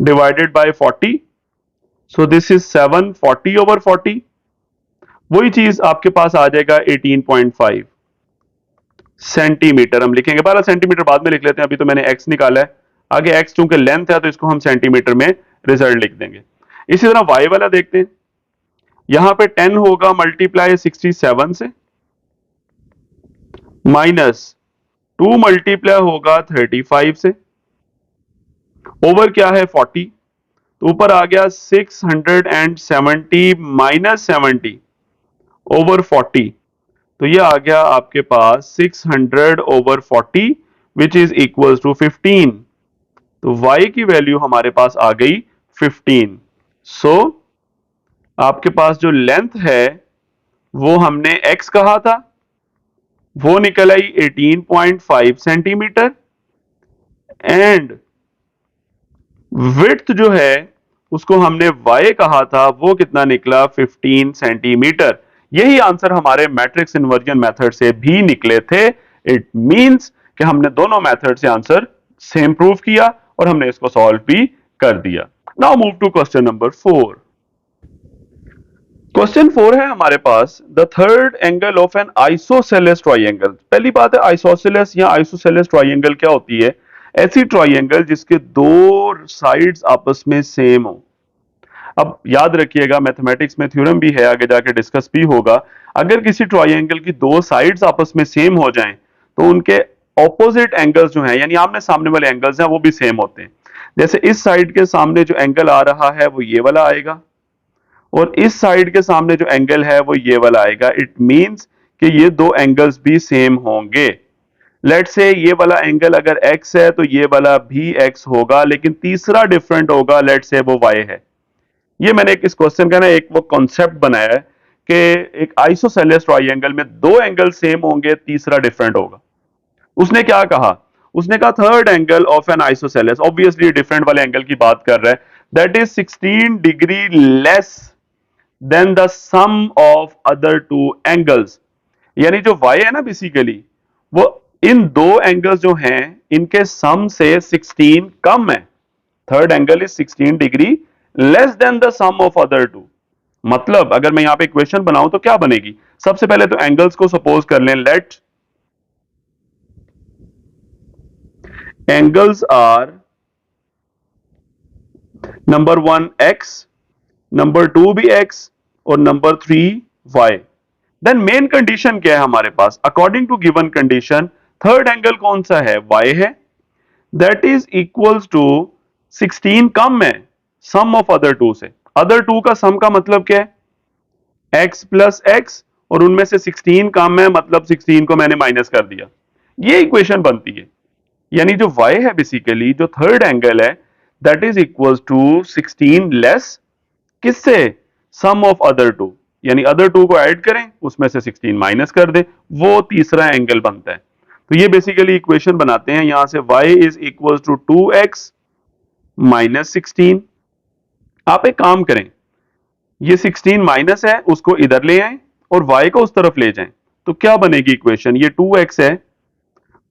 divided by 40। So this is 740/40। वही चीज आपके पास आ जाएगा 18.5 सेंटीमीटर। हम लिखेंगे, 12 सेंटीमीटर बाद में लिख लेते हैं, अभी तो मैंने एक्स निकाला है। आगे एक्स चूंकि लेंथ है तो इसको हम सेंटीमीटर में रिजल्ट लिख देंगे। इसी तरह वाई वाला देखते हैं। यहां पे 10 होगा मल्टीप्लाई 67 से, माइनस 2 मल्टीप्लाई होगा 35 से, ओवर क्या है 40। तो ऊपर आ गया 670 माइनस 70 ओवर 40। तो ये आ गया आपके पास 600/40 विच इज इक्वल टू 15। तो y की वैल्यू हमारे पास आ गई 15। सो आपके पास जो लेंथ है वो हमने x कहा था, वो निकल आई 18.5 सेंटीमीटर, एंड विड्थ जो है उसको हमने y कहा था, वो कितना निकला 15 सेंटीमीटर। यही आंसर हमारे मैट्रिक्स इन्वर्जन मेथड से भी निकले थे। इट मींस कि हमने दोनों मेथड से आंसर सेम प्रूव किया और हमने इसको सॉल्व भी कर दिया। Now move to question number 4। Question 4 है हमारे पास, the third angle of an isosceles triangle. पहली बात है, आइसोसेलेस या आइसोसेलेस ट्राइंगल क्या होती है? ऐसी ट्राइंगल जिसके दो साइड्स आपस में सेम हो। अब याद रखिएगा, मैथमेटिक्स में थ्योरम भी है, आगे जाके डिस्कस भी होगा। अगर किसी ट्राइंगल की दो साइड्स आपस में सेम हो जाएं तो उनके ऑपोजिट एंगल्स जो हैं, यानी आमने सामने वाले एंगल्स हैं, वो भी सेम होते हैं। जैसे इस साइड के सामने जो एंगल आ रहा है वो ये वाला आएगा, और इस साइड के सामने जो एंगल है वो ये वाला आएगा। इट मींस कि ये दो एंगल्स भी सेम होंगे। लेट से ये वाला एंगल अगर x है तो ये वाला भी x होगा, लेकिन तीसरा डिफरेंट होगा, लेट से वो y है। ये मैंने इस क्वेश्चन का ना एक वो कॉन्सेप्ट बनाया है कि एक आइसोसेलेस ट्राइंगल में दो एंगल सेम होंगे, तीसरा डिफरेंट होगा। उसने क्या कहा? उसने कहा third angle of an isosceles, obviously different वाले एंगल की बात कर रहा है, that is 16 degree less than the sum of other two angles. यानी जो y है ना, बेसिकली वो इन दो एंगल्स जो हैं इनके सम से 16 कम है। Third angle is 16 degree less than the sum of other two. मतलब अगर मैं यहां पे इक्वेशन बनाऊं तो क्या बनेगी? सबसे पहले तो एंगल्स को सपोज कर लें, let angles are number 1 x, number 2 भी x, और number 3 y। Then main condition क्या है हमारे पास? According to given condition third angle कौन सा है? y है, दैट इज इक्वल्स टू 16 कम है सम ऑफ अदर टू से। अदर टू का सम का मतलब क्या है? x प्लस एक्स, और उनमें से 16 कम है, मतलब 16 को मैंने माइनस कर दिया। ये इक्वेशन बनती है। यानी जो y है बेसिकली, जो थर्ड एंगल है, that is equals to 16 less किससे? Sum of other two. यानी अदर टू को ऐड करें, उसमें से 16 माइनस कर दें, वो तीसरा एंगल बनता है। तो ये बेसिकली इक्वेशन बनाते हैं। यहां से y is equal to 2x minus 16। आप एक काम करें, ये 16 माइनस है उसको इधर ले आए और y को उस तरफ ले जाएं, तो क्या बनेगी इक्वेशन? ये 2x है,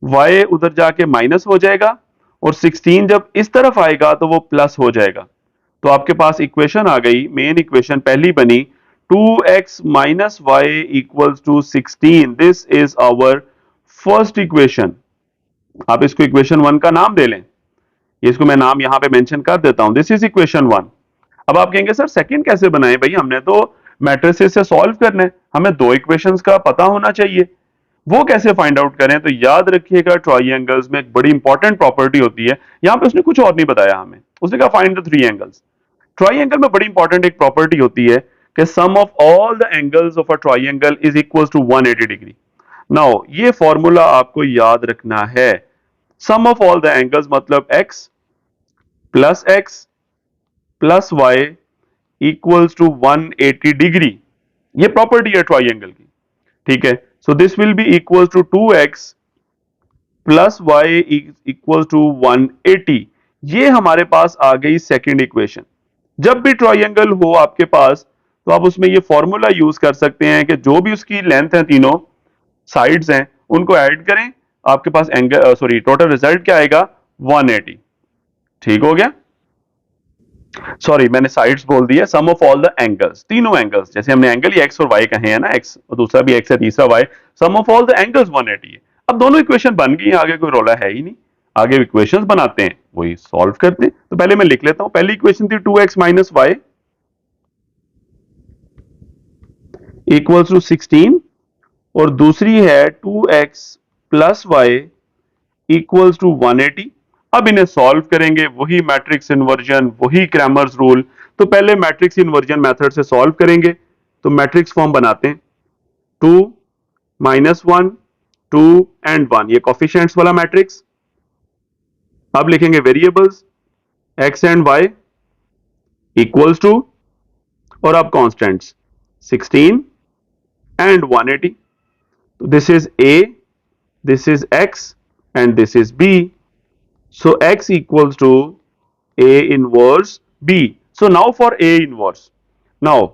y उधर जाके माइनस हो जाएगा, और 16 जब इस तरफ आएगा तो वो प्लस हो जाएगा। तो आपके पास इक्वेशन आ गई, मेन इक्वेशन पहली बनी, 2x minus y equals to 16। This is our first equation. आप इसको इक्वेशन 1 का नाम दे लें, इसको मैं नाम यहां पे मेंशन कर देता हूं, दिस इज इक्वेशन 1। अब आप कहेंगे सर सेकंड कैसे बनाए? भाई हमने तो मैट्रिसेस से सॉल्व करना है, हमें दो इक्वेशंस का पता होना चाहिए, वो कैसे फाइंड आउट करें? तो याद रखिएगा, ट्राइंगल्स में एक बड़ी इंपॉर्टेंट प्रॉपर्टी होती है। यहां पे उसने कुछ और नहीं बताया हमें, उसने कहा find the three angles. Triangle में बड़ी इंपॉर्टेंट एक प्रॉपर्टी होती है कि sum of all the angles of a triangle is equal to 180 degree. Now ये फॉर्मूला आपको याद रखना है। Sum of all the angles मतलब x, plus x plus Y equals to 180 degree. ये प्रॉपर्टी है ट्राइंगल की, ठीक है। So this will be equal to 2x plus Y equal to 180। ये हमारे पास आ गई सेकेंड इक्वेशन। जब भी ट्राइंगल हो आपके पास तो आप उसमें ये फॉर्मूला यूज कर सकते हैं कि जो भी उसकी लेंथ है, तीनों साइड्स हैं, उनको ऐड करें, आपके पास एंगल सॉरी टोटल रिजल्ट क्या आएगा, 180। ठीक हो गया। सॉरी मैंने साइड्स बोल दिया, सम ऑफ ऑल द एंगल्स, तीनों एंगल्स, जैसे हमने एंगल ही एक्स और वाई कहे हैं ना, एक्स और दूसरा भी एक्स है, तीसरा y, sum of all the angles 180 है। अब दोनों इक्वेशन बन गई, आगे कोई रोला है ही नहीं, आगे इक्वेशंस बनाते हैं, वही सॉल्व करते हैं। तो पहले मैं लिख लेता हूं, पहली इक्वेशन थी 2x minus y equals to 16 और दूसरी है 2x plus Y equals to 180। अब इन्हें सॉल्व करेंगे, वही मैट्रिक्स इन्वर्जन, वही क्रैमर्स रूल। तो पहले मैट्रिक्स इन्वर्जन मेथड से सॉल्व करेंगे। तो मैट्रिक्स फॉर्म बनाते हैं, 2 माइनस 1 2 एंड 1, ये कोफिशिएंट्स वाला मैट्रिक्स। अब लिखेंगे variables x and y equals to, और अब कांस्टेंट्स 16 एंड 180। तो this is a, this is x and this is b. So x equals to a inverse b. So now for a inverse. Now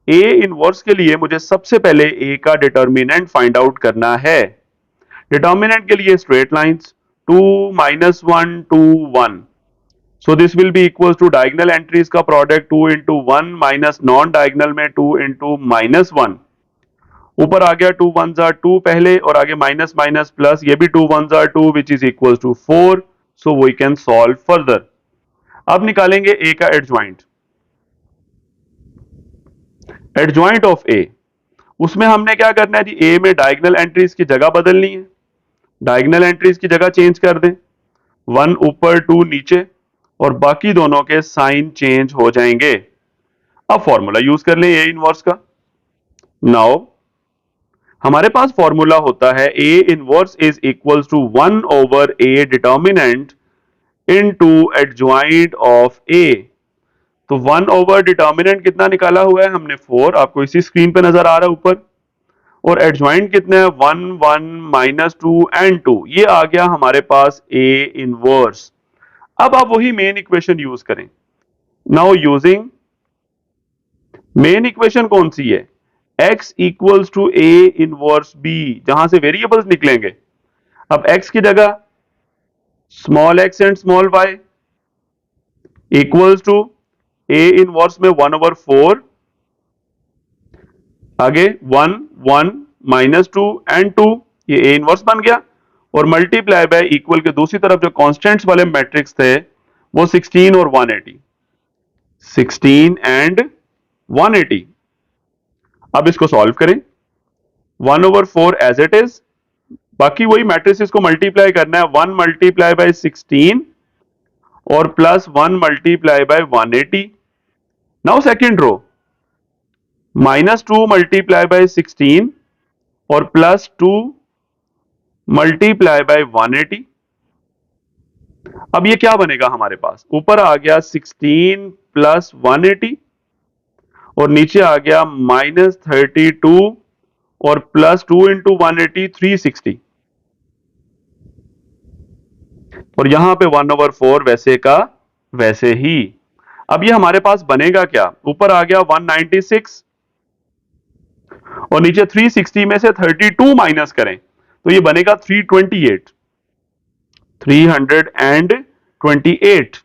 a inverse के लिए मुझे सबसे पहले a का determinant find out करना है। Determinant के लिए straight lines 2 minus 1 2 1। So this will be equals to diagonal entries का product 2 into 1 minus non diagonal में 2 इंटू माइनस 1। ऊपर आ गया 2 1 जार 2 पहले, और आगे माइनस माइनस प्लस, ये भी 2 1 जार 2 which is equal to 4। So we can solve further. अब निकालेंगे ए का एडजॉइंट, एडजॉइंट ऑफ ए। उसमें हमने क्या करना है जी, ए में डायगोनल एंट्रीज की जगह बदलनी है। डायगोनल एंट्रीज की जगह चेंज कर दें, 1 ऊपर 2 नीचे, और बाकी दोनों के साइन चेंज हो जाएंगे। अब फॉर्मूला यूज कर लें ए इनवर्स का। नाउ हमारे पास फॉर्मूला होता है A inverse is equals to 1 over A determinant into adjoint of A. तो 1 ओवर डिटर्मिनेंट कितना निकाला हुआ है हमने, 4, आपको इसी स्क्रीन पे नजर आ रहा है ऊपर। और एडजॉइंट कितने हैं, 1 1 माइनस 2 एंड 2, ये आ गया हमारे पास ए इनवर्स। अब आप वही मेन इक्वेशन यूज करें। नाउ यूजिंग मेन इक्वेशन कौन सी है, x equals to A inverse b, जहां से वेरिएबल्स निकलेंगे। अब x की जगह small x and small y equals to A inverse में 1 ओवर 4, आगे 1 1 माइनस 2 एंड 2, ये ए इनवर्स बन गया। और मल्टीप्लाई बाय इक्वल के दूसरी तरफ जो कांस्टेंट्स वाले मैट्रिक्स थे वो 16 और 180, 16 एंड 180। अब इसको सॉल्व करें, 1 ओवर 4 एज इट इज, बाकी वही मैट्रिक्स को मल्टीप्लाई करना है, 1 मल्टीप्लाई बाय 16 और plus 1 multiply by 180। Now second row, minus 2 multiply by 16 और प्लस 2 मल्टीप्लाई बाय 180। अब ये क्या बनेगा हमारे पास, ऊपर आ गया 16 प्लस 180 और नीचे आ गया माइनस 32 और प्लस 2 इंटू 180 360, और यहां पे 1 ओवर 4 वैसे का वैसे ही। अब ये हमारे पास बनेगा क्या, ऊपर आ गया 196 और नीचे 360 में से 32 माइनस करें तो ये बनेगा 328, 328।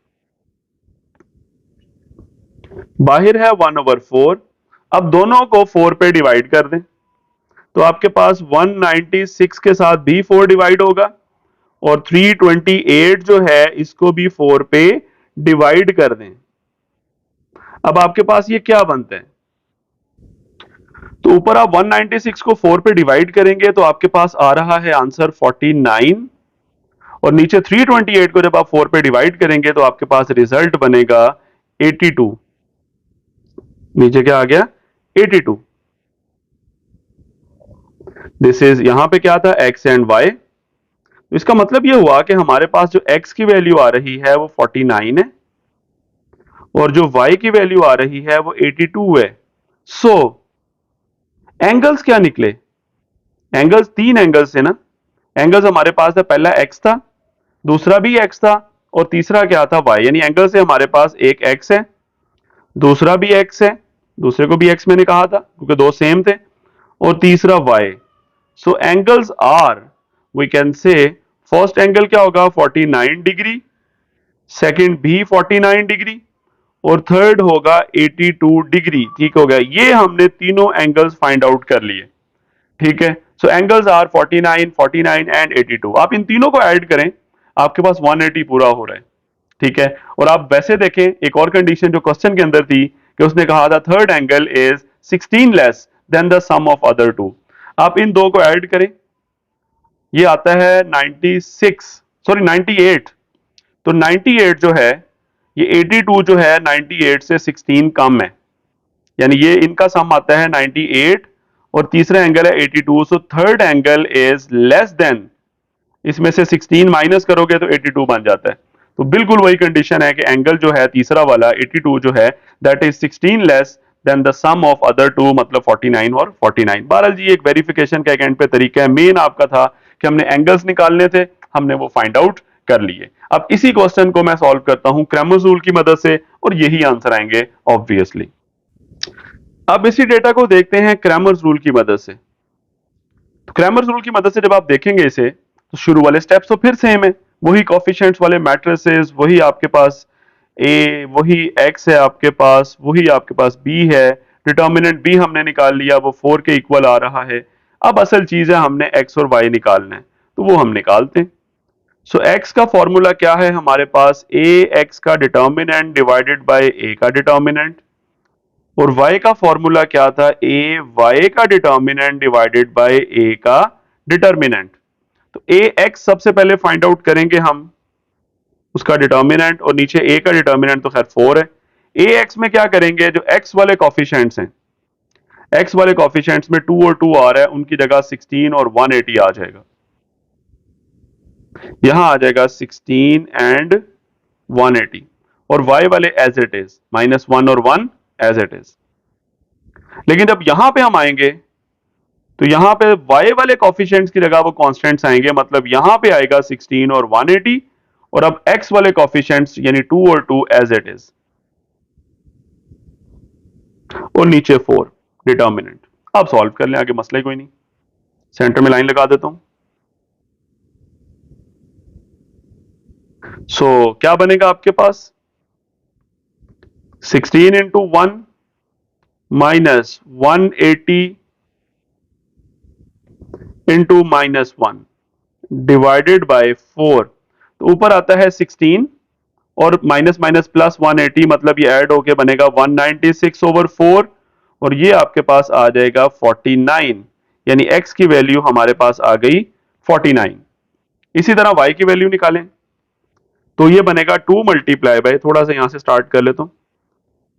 बाहर है 1 ओवर 4। अब दोनों को 4 पे डिवाइड कर दें तो आपके पास 196 के साथ भी 4 डिवाइड होगा, और 328 जो है इसको भी 4 पे डिवाइड कर दें। अब आपके पास ये क्या बनते हैं, तो ऊपर आप 196 को 4 पे डिवाइड करेंगे तो आपके पास आ रहा है आंसर 49, और नीचे 328 को जब आप 4 पे डिवाइड करेंगे तो आपके पास रिजल्ट बनेगा 82। नीचे क्या आ गया, 82। दिस इज, यहां पे क्या था, x एंड y। इसका मतलब ये हुआ कि हमारे पास जो x की वैल्यू आ रही है वो 49 है, और जो y की वैल्यू आ रही है वो 82 है। सो एंगल्स क्या निकले? एंगल्स तीन एंगल्स थे ना। एंगल्स हमारे पास है, पहला x था, दूसरा भी x था, और तीसरा क्या था? y। यानी एंगल से हमारे पास एक x है, दूसरा भी x है, दूसरे को भी x मैंने कहा था क्योंकि दो सेम थे, और तीसरा y। So angles are, we can say, first angle क्या होगा? 49 डिग्री, सेकंड भी 49 डिग्री, और थर्ड होगा 82 डिग्री। ठीक हो गया, ये हमने तीनों एंगल्स फाइंड आउट कर लिए। ठीक है, सो एंगल्स आर 49, 49 एंड 82। आप इन तीनों को ऐड करें, आपके पास 180 पूरा हो रहा है। ठीक है, और आप वैसे देखें एक और कंडीशन जो क्वेश्चन के अंदर थी कि उसने कहा था third angle is 16 less than the sum of other two. आप इन दो को ऐड करें, ये आता है 96, सॉरी 98। तो 98 जो है, ये 82 जो है 98 से 16 कम है, यानी ये इनका सम आता है 98, और तीसरा एंगल है 82। So third angle is less than, इसमें से 16 माइनस करोगे तो 82 बन जाता है। तो बिल्कुल वही कंडीशन है कि एंगल जो है तीसरा वाला 82 जो है, that is 16 less than the sum of other two, मतलब 49 और 49। बहरहाल जी एक वेरिफिकेशन का एक एंड पे तरीका है, मेन आपका था कि हमने एंगल्स निकालने थे, हमने वो फाइंड आउट कर लिए। अब इसी क्वेश्चन को मैं सॉल्व करता हूं क्रैमर्स रूल की मदद से, और यही आंसर आएंगे ऑब्वियसली। अब इसी डेटा को देखते हैं क्रैमर्स रूल की मदद से। तो क्रैमर्स रूल की मदद से जब आप देखेंगे इसे, तो शुरू वाले स्टेप्स तो फिर सेम है, वही कॉफिशिएंट्स वाले मैट्रिसेस, वही आपके पास ए, वही एक्स है आपके पास, वही आपके पास बी है, डिटर्मिनेंट बी हमने निकाल लिया, वो 4 के इक्वल आ रहा है। अब असल चीज है हमने एक्स और वाई निकालना है, तो वो हम निकालते हैं। सो एक्स का फॉर्मूला क्या है हमारे पास? ए एक्स का डिटर्मिनेंट डिवाइडेड बाय ए का डिटर्मिनेंट, और y का फॉर्मूला क्या था? ए वाई का डिटर्मिनेंट डिवाइडेड बाय ए का डिटर्मिनेंट। तो ए एक्स सबसे पहले फाइंड आउट करेंगे हम, उसका डिटर्मिनेंट, और नीचे ए का डिटर्मिनेंट तो खैर 4 है। ए एक्स में क्या करेंगे? जो एक्स वाले कॉफिशिएंट्स हैं, एक्स वाले कॉफिशिएंट्स में 2 और 2 आ रहा है, उनकी जगह 16 और 180 आ जाएगा। यहां आ जाएगा 16 एंड 180, और y वाले एज इट इज, -1 और 1 एज इट इज। लेकिन जब यहां पे हम आएंगे, तो यहां पे y वाले कॉफिशिएंट्स की जगह वो कांस्टेंट्स आएंगे, मतलब यहां पे आएगा 16 और 180, और अब x वाले कॉफिशिएंट्स यानी 2 और 2 एज इट इज, और नीचे 4 डिटर्मिनेंट। अब सॉल्व कर लें, आगे मसला ही कोई नहीं। सेंटर में लाइन लगा देता हूं। क्या बनेगा आपके पास? 16 into 1 minus 180 into -1 divided by 4। तो ऊपर आता है 16, और माइनस माइनस प्लस 180, मतलब ये ऐड होके बनेगा 196/4, और ये आपके पास आ जाएगा 49, यानी x की वैल्यू हमारे पास आ गई 49। इसी तरह y की वैल्यू निकालें, तो ये बनेगा 2 मल्टीप्लाई बाय, थोड़ा सा यहां से स्टार्ट कर लेता हूं,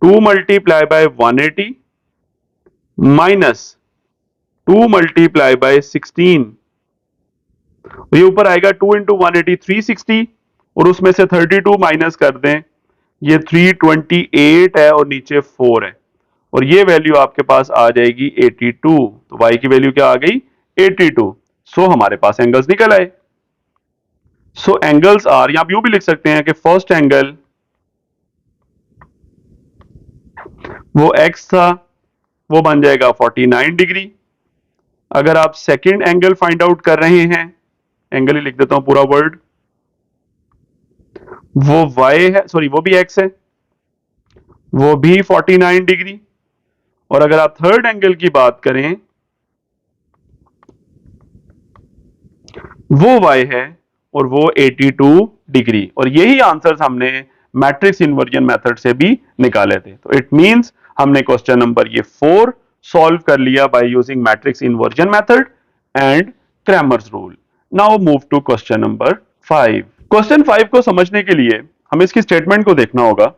2 multiply by 180 minus 2 multiply by 16, ये ऊपर आएगा 2 इंटू 180 360, और उसमें से 32 माइनस कर दें, ये 328 है, और नीचे 4 है, और ये वैल्यू आपके पास आ जाएगी 82। तो y की वैल्यू क्या आ गई? 82। सो हमारे पास एंगल्स निकल आए। सो एंगल्स आर, यहां आप यूं भी लिख सकते हैं कि फर्स्ट एंगल वो x था, वो बन जाएगा 49 डिग्री। अगर आप सेकंड एंगल फाइंड आउट कर रहे हैं, एंगल ही लिख देता हूं पूरा वर्ड, वो y है, सॉरी वो भी x है, वो भी 49 डिग्री। और अगर आप थर्ड एंगल की बात करें, वो y है, और वो 82 डिग्री। और यही आंसर्स हमने मैट्रिक्स इन्वर्जन मेथड से भी निकाले थे। तो इट मींस हमने क्वेश्चन नंबर ये 4 सॉल्व कर लिया by using matrix inversion method and Cramer's rule. Now move to question number 5। Question 5 को समझने के लिए हमें इसकी स्टेटमेंट को देखना होगा।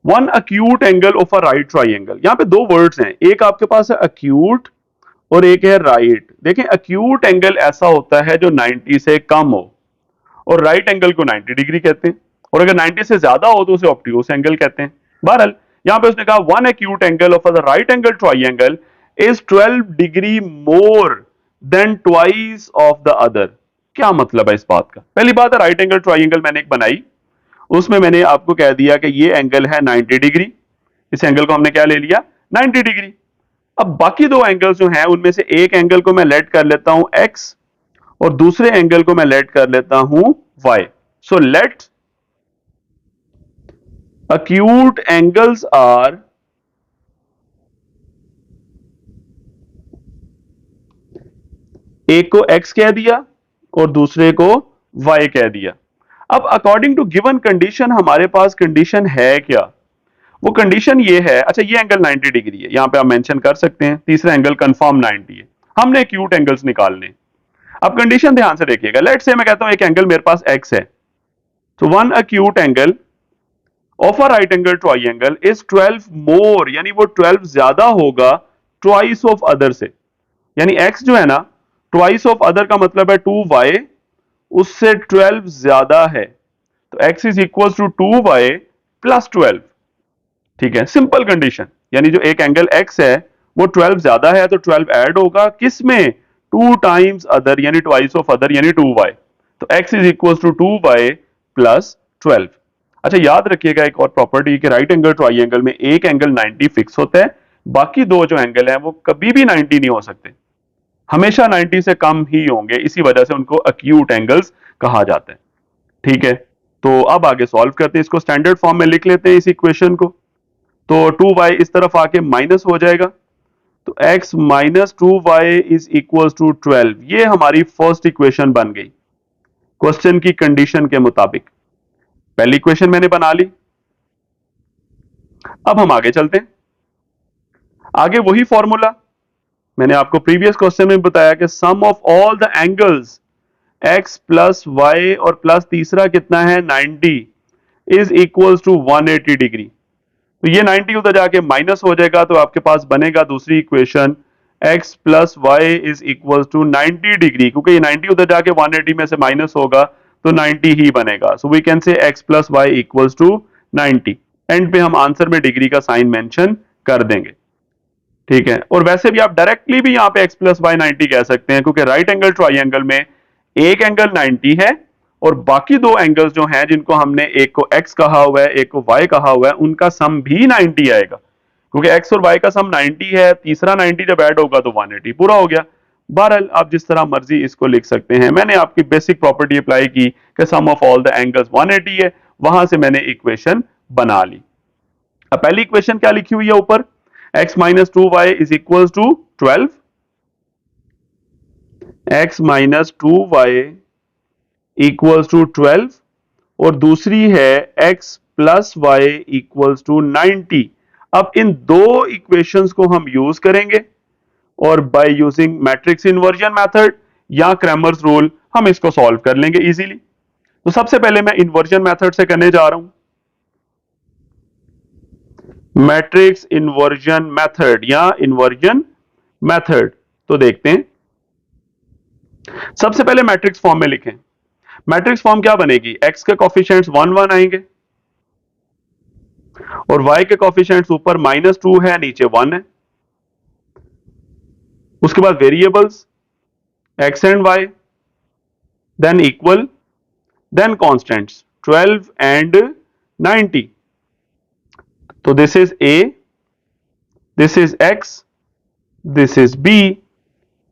One acute angle of a right triangle, यहां पे दो वर्ड्स हैं, एक आपके पास है अक्यूट और एक है राइट। देखें, अक्यूट एंगल ऐसा होता है जो 90 से कम हो, और राइट एंगल को 90 डिग्री कहते हैं, और अगर 90 से ज्यादा हो तो उसे ऑब्ट्यूस एंगल कहते हैं। बहरहाल यहां पे उसने कहा one acute angle of the right angle triangle is 12 degree more than twice of the other. क्या मतलब है इस बात का? पहली बात है, राइट एंगल ट्राइंगल मैंने एक बनाई, उसमें मैंने आपको कह दिया कि ये एंगल है 90 डिग्री, इस एंगल को हमने क्या ले लिया 90 डिग्री। अब बाकी दो एंगल्स जो हैं उनमें से एक एंगल को मैं लेट कर लेता हूं x और दूसरे एंगल को मैं लेट कर लेता हूं y। So let acute angles are एक को x कह दिया और दूसरे को y कह दिया। अब अकॉर्डिंग टू गिवन कंडीशन हमारे पास कंडीशन है क्या? वो कंडीशन ये है, अच्छा ये एंगल 90 डिग्री है, यहां पे आप मेंशन कर सकते हैं, तीसरा एंगल कंफर्म 90 है, हमने एक्यूट एंगल्स निकालने। अब कंडीशन ध्यान से देखिएगा, लेट्स से मैं कहता हूं एक एंगल मेरे पास x है, तो one acute angle of a right angle triangle is 12 मोर, यानी वो 12 ज्यादा होगा ट्वाइस ऑफ अदर से। यानी x जो है ना, ट्वाइस ऑफ अदर का मतलब है 2y, उससे 12 ज्यादा है, तो x is equal to 2y plus 12। ठीक है, सिंपल कंडीशन, यानी जो एक एंगल x है वो 12 ज्यादा है तो 12 ऐड होगा किस में, 2 टाइम्स अदर यानी ट्वाइस ऑफ अदर यानी 2y, तो x is equal to 2y plus 12। अच्छा याद रखिएगा एक और प्रॉपर्टी कि राइट एंगल ट्राइंगल में एक एंगल 90 फिक्स होता है, बाकी दो जो एंगल हैं वो कभी भी 90 नहीं हो सकते, हमेशा 90 से कम ही होंगे, इसी वजह से उनको एक्यूट एंगल्स कहा जाता है। ठीक है, तो अब आगे सॉल्व करते हैं, इसको स्टैंडर्ड फॉर्म में लिख लेते हैं इस इक्वेशन को। तो 2y इस तरफ आके माइनस हो जाएगा, तो x minus 2y is equal to 12, ये हमारी फर्स्ट इक्वेशन बन गई क्वेश्चन की कंडीशन के मुताबिक। पहली इक्वेशन मैंने बना ली। अब हम आगे चलते हैं, आगे वही फॉर्मूला मैंने आपको प्रीवियस क्वेश्चन में बताया कि sum of all the angles x plus Y और प्लस तीसरा कितना है 90 इज इक्वल टू 180 डिग्री। तो ये 90 उधर जाके माइनस हो जाएगा, तो आपके पास बनेगा दूसरी equation x plus y is equal to 90 degree, क्योंकि ये 90 उधर जाके 180 में से माइनस होगा तो 90 ही बनेगा। So we can say x plus Y equals to 90। End पे हम आंसर में डिग्री का साइन मेंशन कर देंगे। ठीक है, और वैसे भी आप डायरेक्टली भी यहाँ पे x प्लस वाई 90 कह सकते हैं, क्योंकि राइट एंगल ट्राइंगल में एक एंगल 90 है और बाकी दो एंगल्स जो हैं जिनको हमने एक को x कहा हुआ है एक को y कहा हुआ है, उनका सम भी 90 आएगा, क्योंकि x और y का सम 90 है, तीसरा 90 जब ऐड होगा तो 180 पूरा हो गया। बहरहाल आप जिस तरह मर्जी इसको लिख सकते हैं, मैंने आपकी बेसिक प्रॉपर्टी अप्लाई की कि sum of all the angles 180 है, वहां से मैंने इक्वेशन बना ली। अब पहली इक्वेशन क्या लिखी हुई है ऊपर, x minus 2y is equal to 12, x minus 2y equals to 12 और दूसरी है x plus Y equals to 90। अब इन दो इक्वेशंस को हम यूज करेंगे और bye using matrix inversion method या क्रैमर्स रूल हम इसको सॉल्व कर लेंगे इजीली। तो सबसे पहले मैं इन्वर्जन मेथड से करने जा रहा हूं, मैट्रिक्स इन्वर्जन मेथड या इन्वर्जन मेथड। तो देखते हैं, सबसे पहले मैट्रिक्स फॉर्म में लिखें। मैट्रिक्स फॉर्म क्या बनेगी, x के कॉफिशिएंट्स 1 1 आएंगे और y के कॉफिशिएंट्स ऊपर -2 है नीचे 1 है। उसके बाद variables x and y, then equal, then constants 12 and 90। तो this is a, this is x, this is b,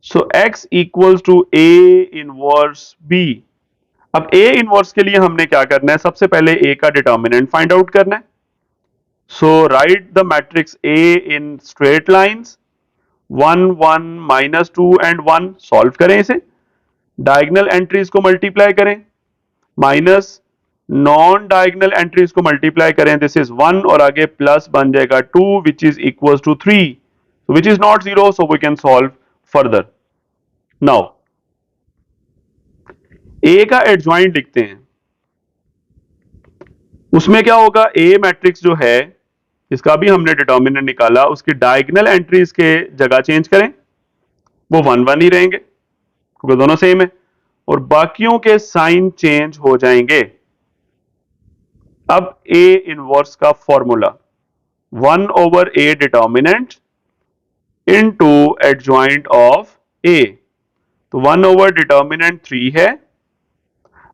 so x equals to a inverse b। अब a इनवर्स के लिए हमने क्या करना है, सबसे पहले a का डिटर्मिनेंट फाइंड आउट करना है। So write the matrix a in straight lines 1 1 -2 and 1, solve करें इसे, डायगोनल एंट्रीज को मल्टीप्लाई करें, माइनस नॉन डायगोनल एंट्रीज को मल्टीप्लाई करें, दिस इज 1 और आगे प्लस बन जाएगा 2 which is equal to 3, which is not 0, so we can solve further. Now a का एडजॉइंट लिखते हैं, उसमें क्या होगा, ए मैट्रिक्स जो है इसका भी हमने डिटर्मिनेंट निकाला, उसकी डायगोनल एंट्रीज के जगह चेंज करें, वो 1 1 ही रहेंगे क्योंकि दोनों सेम है, और बाकियों के साइन चेंज हो जाएंगे। अब ए इनवर्स का formula, 1 over A determinant into adjoint of A। तो 1 over determinant 3 है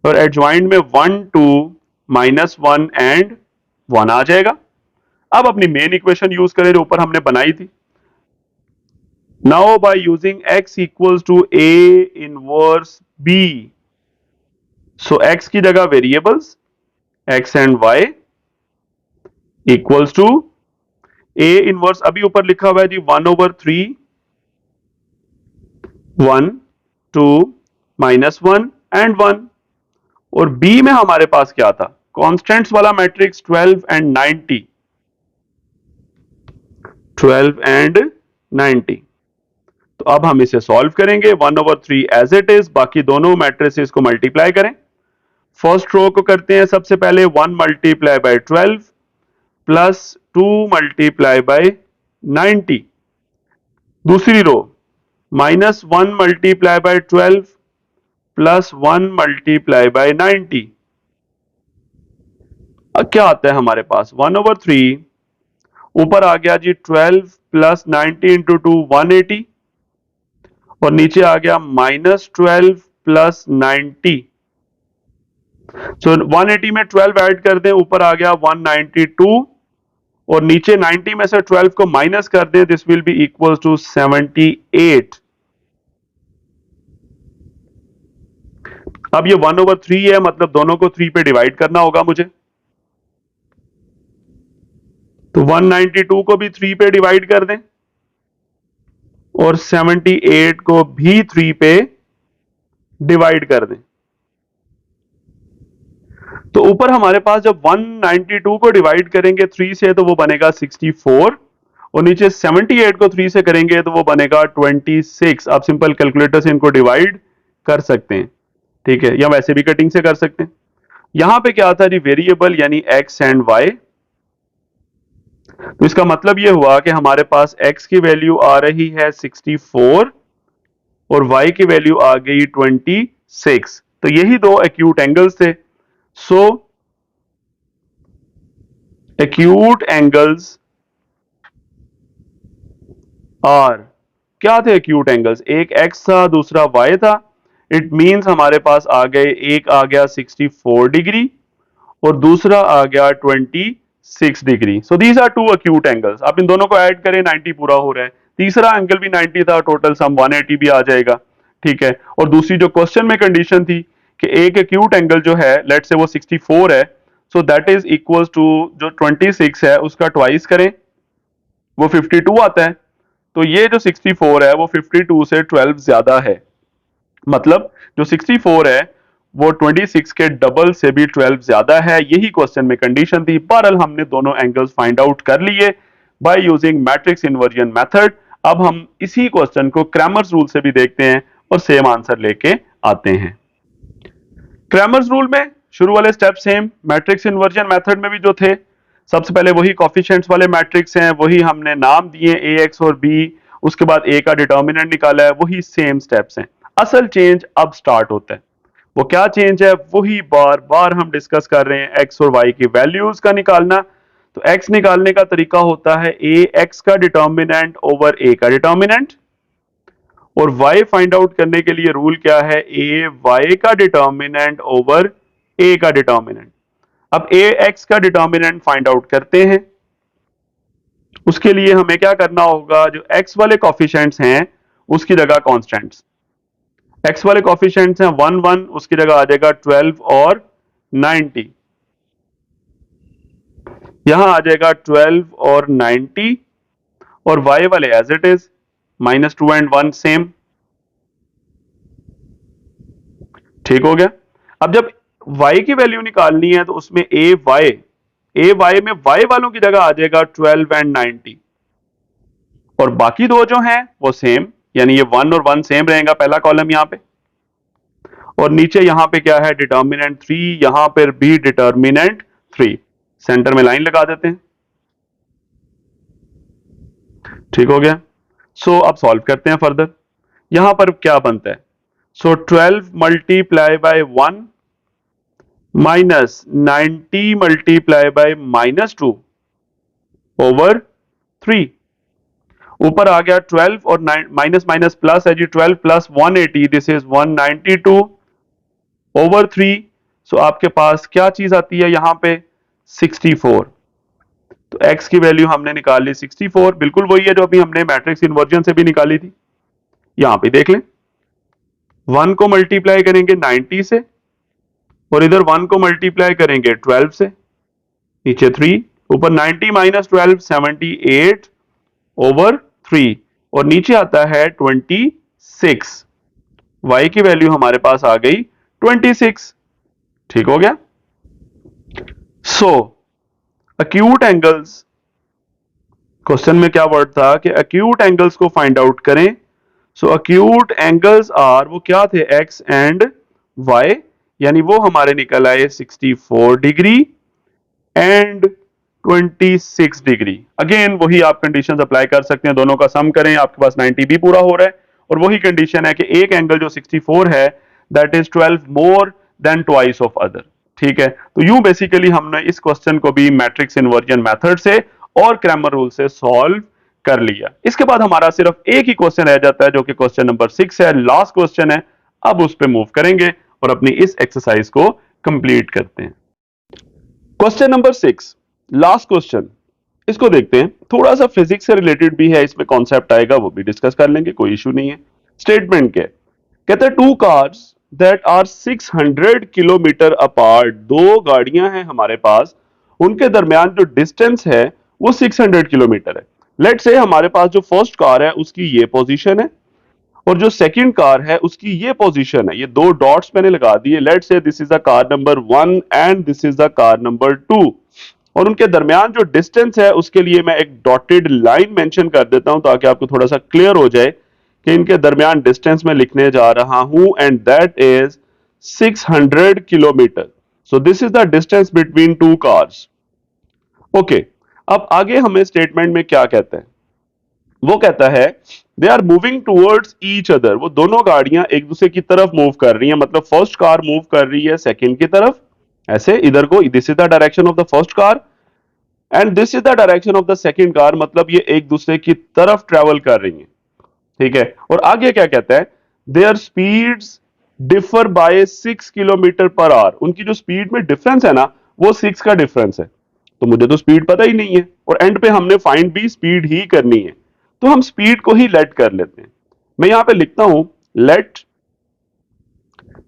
और adjoint में 1 2 -1 and 1 आ जाएगा। अब अपनी मेन इक्वेशन यूज करें जो ऊपर हमने बनाई थी। Now by using x equals to a inverse b, so x की जगह variables x and y equals to a inverse, अभी ऊपर लिखा हुआ है जी 1/3 1 2 -1 एंड 1, और b में हमारे पास क्या था, कांस्टेंट्स वाला मैट्रिक्स 12 एंड 90, 12 एंड 90। तो अब हम इसे सॉल्व करेंगे 1/3 एज इट इज, बाकी दोनों मैट्रिसेस को मल्टीप्लाई करें। फर्स्ट रो को करते हैं सबसे पहले 1 multiply bye 12 plus 2 multiply bye 90। दूसरी रो -1 multiply bye 12 plus 1 multiply bye 90। अब क्या आता है हमारे पास 1/3, ऊपर आ गया जी 12 प्लस 90 इंटू 2 180, और नीचे आ गया -12 प्लस 90। सो 180 में 12 ऐड कर दें, ऊपर आ गया 192, और नीचे 90 में से 12 को माइनस कर दें, this will be equal to 78। अब ये 1/3 है, मतलब दोनों को 3 पे डिवाइड करना होगा मुझे। तो 192 को भी 3 पे डिवाइड कर दें और 78 को भी 3 पे डिवाइड कर दें। तो ऊपर हमारे पास जब 192 को डिवाइड करेंगे 3 से तो वो बनेगा 64, और नीचे 78 को 3 से करेंगे तो वो बनेगा 26। आप सिंपल कैलकुलेटर से इनको डिवाइड कर सकते हैं, ठीक है, या वैसे भी कटिंग से कर सकते हैं। यहां पे क्या था जी, वेरिएबल यानी x एंड y। तो इसका मतलब ये हुआ कि हमारे पास x की वैल्यू आ रही है 64 और y की वैल्यू आ गई 26। तो यही दो एक्यूट एंगल्स थे। सो एक्यूट एंगल्स आर, क्या थे एक्यूट एंगल्स, एक x था दूसरा y था। इट मींस हमारे पास आ गए, एक आ गया 64 डिग्री और दूसरा आ गया 26 degree. So these are two acute angles. आप इन दोनों को ऐड करें 90 पूरा हो रहा है, तीसरा एंगल भी 90 था, टोटल सम 180 भी आ जाएगा, ठीक है। और दूसरी जो क्वेश्चन में कंडीशन थी कि एक एक्यूट एंगल जो है लेट से वो 64 है, so that is equal to जो 26 है उसका ट्वाइस करें, वो 52 आता है। तो ये जो 64 है वो 52 से 12 ज्यादा है, मतलब जो 64 है वो 26 के डबल से भी 12 ज्यादा है। यही क्वेश्चन में कंडीशन थी। बहरहाल हमने दोनों एंगल्स फाइंड आउट कर लिए bye using matrix inversion method. अब हम इसी क्वेश्चन को क्रैमर्स रूल से भी देखते हैं और सेम आंसर लेके आते हैं। क्रैमर्स रूल में शुरू वाले step same, matrix inversion method में भी जो थे, सबसे पहले वही कॉफिशिएंट्स वाले मैट्रिक्स हैं, वही हमने नाम दिए ए एक्स और बी, उसके बाद ए का डिटर्मिनेंट निकाला है, वही सेम स्टेप्स हैं। असल चेंज अब स्टार्ट होता है। वो क्या चेंज है, वही बार बार हम डिस्कस कर रहे हैं, एक्स और वाई की वैल्यूज का निकालना। तो एक्स निकालने का तरीका होता है ए एक्स का डिटर्मिनेंट ओवर ए का डिटर्मिनेंट, और y फाइंड आउट करने के लिए रूल क्या है, ए y का डिटर्मिनेंट ओवर a का डिटर्मिनेंट। अब a x का डिटर्मिनेंट फाइंड आउट करते हैं। उसके लिए हमें क्या करना होगा, जो x वाले कॉफिशिएंट्स हैं उसकी जगह कांस्टेंट्स, x वाले कॉफिशिएंट्स हैं 1 1, उसकी जगह आ जाएगा 12 और 90। यहां आ जाएगा 12 और 90, और y वाले as it is -2 and 1 same, ठीक हो गया। अब जब y की वैल्यू निकालनी है तो उसमें ए वाई में y वालों की जगह आ जाएगा 12 एंड 90, और बाकी दो जो हैं वो सेम, यानी ये 1 और 1 सेम रहेगा, पहला कॉलम यहां पे, और नीचे यहां पे क्या है, डिटर्मिनेंट 3, यहां पर भी डिटर्मिनेंट 3। सेंटर में लाइन लगा देते हैं, ठीक हो गया। सो अब सॉल्व करते हैं फर्दर। यहां पर क्या बनता है, सो 12 multiply by 1 minus 90 multiply by -2, over 3। ऊपर आ गया 12 और माइनस माइनस प्लस है जी, 12 प्लस 180, दिस इज 192 ओवर 3। सो आपके पास क्या चीज आती है यहां पे, 64। तो x की वैल्यू हमने निकाल ली 64, बिल्कुल वही है जो अभी हमने मैट्रिक्स इन्वर्जन से भी निकाली थी। यहां पे देख लें, 1 को मल्टीप्लाई करेंगे 90 से और इधर 1 को मल्टीप्लाई करेंगे 12 से, नीचे 3, ऊपर 90 माइनस 12 78 ओवर 3 और नीचे आता है 26। y की वैल्यू हमारे पास आ गई 26। ठीक हो गया। सो अक्यूट एंगल्स, क्वेश्चन में क्या वर्ड था कि अक्यूट एंगल्स को फाइंड आउट करें। सो अक्यूट एंगल्स आर, वो क्या थे, x एंड y, यानी वो हमारे निकल आए 64 डिग्री एंड 26 डिग्री। अगेन वही आप कंडीशंस अप्लाई कर सकते हैं, दोनों का सम करें, आपके पास 90 भी पूरा हो रहा है और वही कंडीशन है कि एक एंगल जो 64 है that is 12 more than twice of other. ठीक है, तो यूं बेसिकली हमने इस क्वेश्चन को भी मैट्रिक्स इन्वर्जन मेथड से और क्रैमर रूल से सॉल्व कर लिया। इसके बाद हमारा सिर्फ एक ही क्वेश्चन रह जाता है जो कि क्वेश्चन नंबर 6 है, लास्ट क्वेश्चन है। अब उस पर मूव करेंगे और अपनी इस एक्सरसाइज को कंप्लीट करते हैं। क्वेश्चन नंबर 6, लास्ट क्वेश्चन, इसको देखते हैं। थोड़ा सा फिजिक्स से रिलेटेड भी है, इसमें कॉन्सेप्ट आएगा, वो भी डिस्कस कर लेंगे, कोई इशू नहीं है। स्टेटमेंट क्या है, कहते हैं two cars that are 600 kilometre apart, दो गाड़ियां हैं हमारे पास, उनके दरमियान जो डिस्टेंस है वो 600 किलोमीटर है। लेट से हमारे पास जो फर्स्ट कार है उसकी ये पोजीशन है और जो सेकंड कार है उसकी ये पोजीशन है, ये दो डॉट्स मैंने लगा दिए। लेट से this is the car number 1 and this is the car number 2 और उनके दरमियान जो डिस्टेंस है उसके लिए मैं एक डॉटेड लाइन मेंशन कर देता हूं ताकि आपको थोड़ा सा क्लियर हो जाए कि इनके दरमियान डिस्टेंस में लिखने जा रहा हूं and that is 600 kilometre. So this is the distance between two cars. Okay, अब आगे हमें स्टेटमेंट में क्या कहता है, वो कहता है they are moving towards each other, वो दोनों गाड़ियां एक दूसरे की तरफ मूव कर रही हैं, मतलब फर्स्ट कार मूव कर रही है सेकंड की तरफ, ऐसे इधर को, this is the direction of the first car and this is the direction of the second car, मतलब ये एक दूसरे की तरफ ट्रेवल कर रही हैं। ठीक है, और आगे क्या कहता है, their speeds differ by 6 kilometre per hour, उनकी जो स्पीड में डिफरेंस है ना वो 6 का डिफरेंस है। तो मुझे तो स्पीड पता ही नहीं है और एंड पे हमने फाइंड भी स्पीड ही करनी है, तो हम स्पीड को ही लेट कर लेते हैं। मैं यहां पे लिखता हूं लेट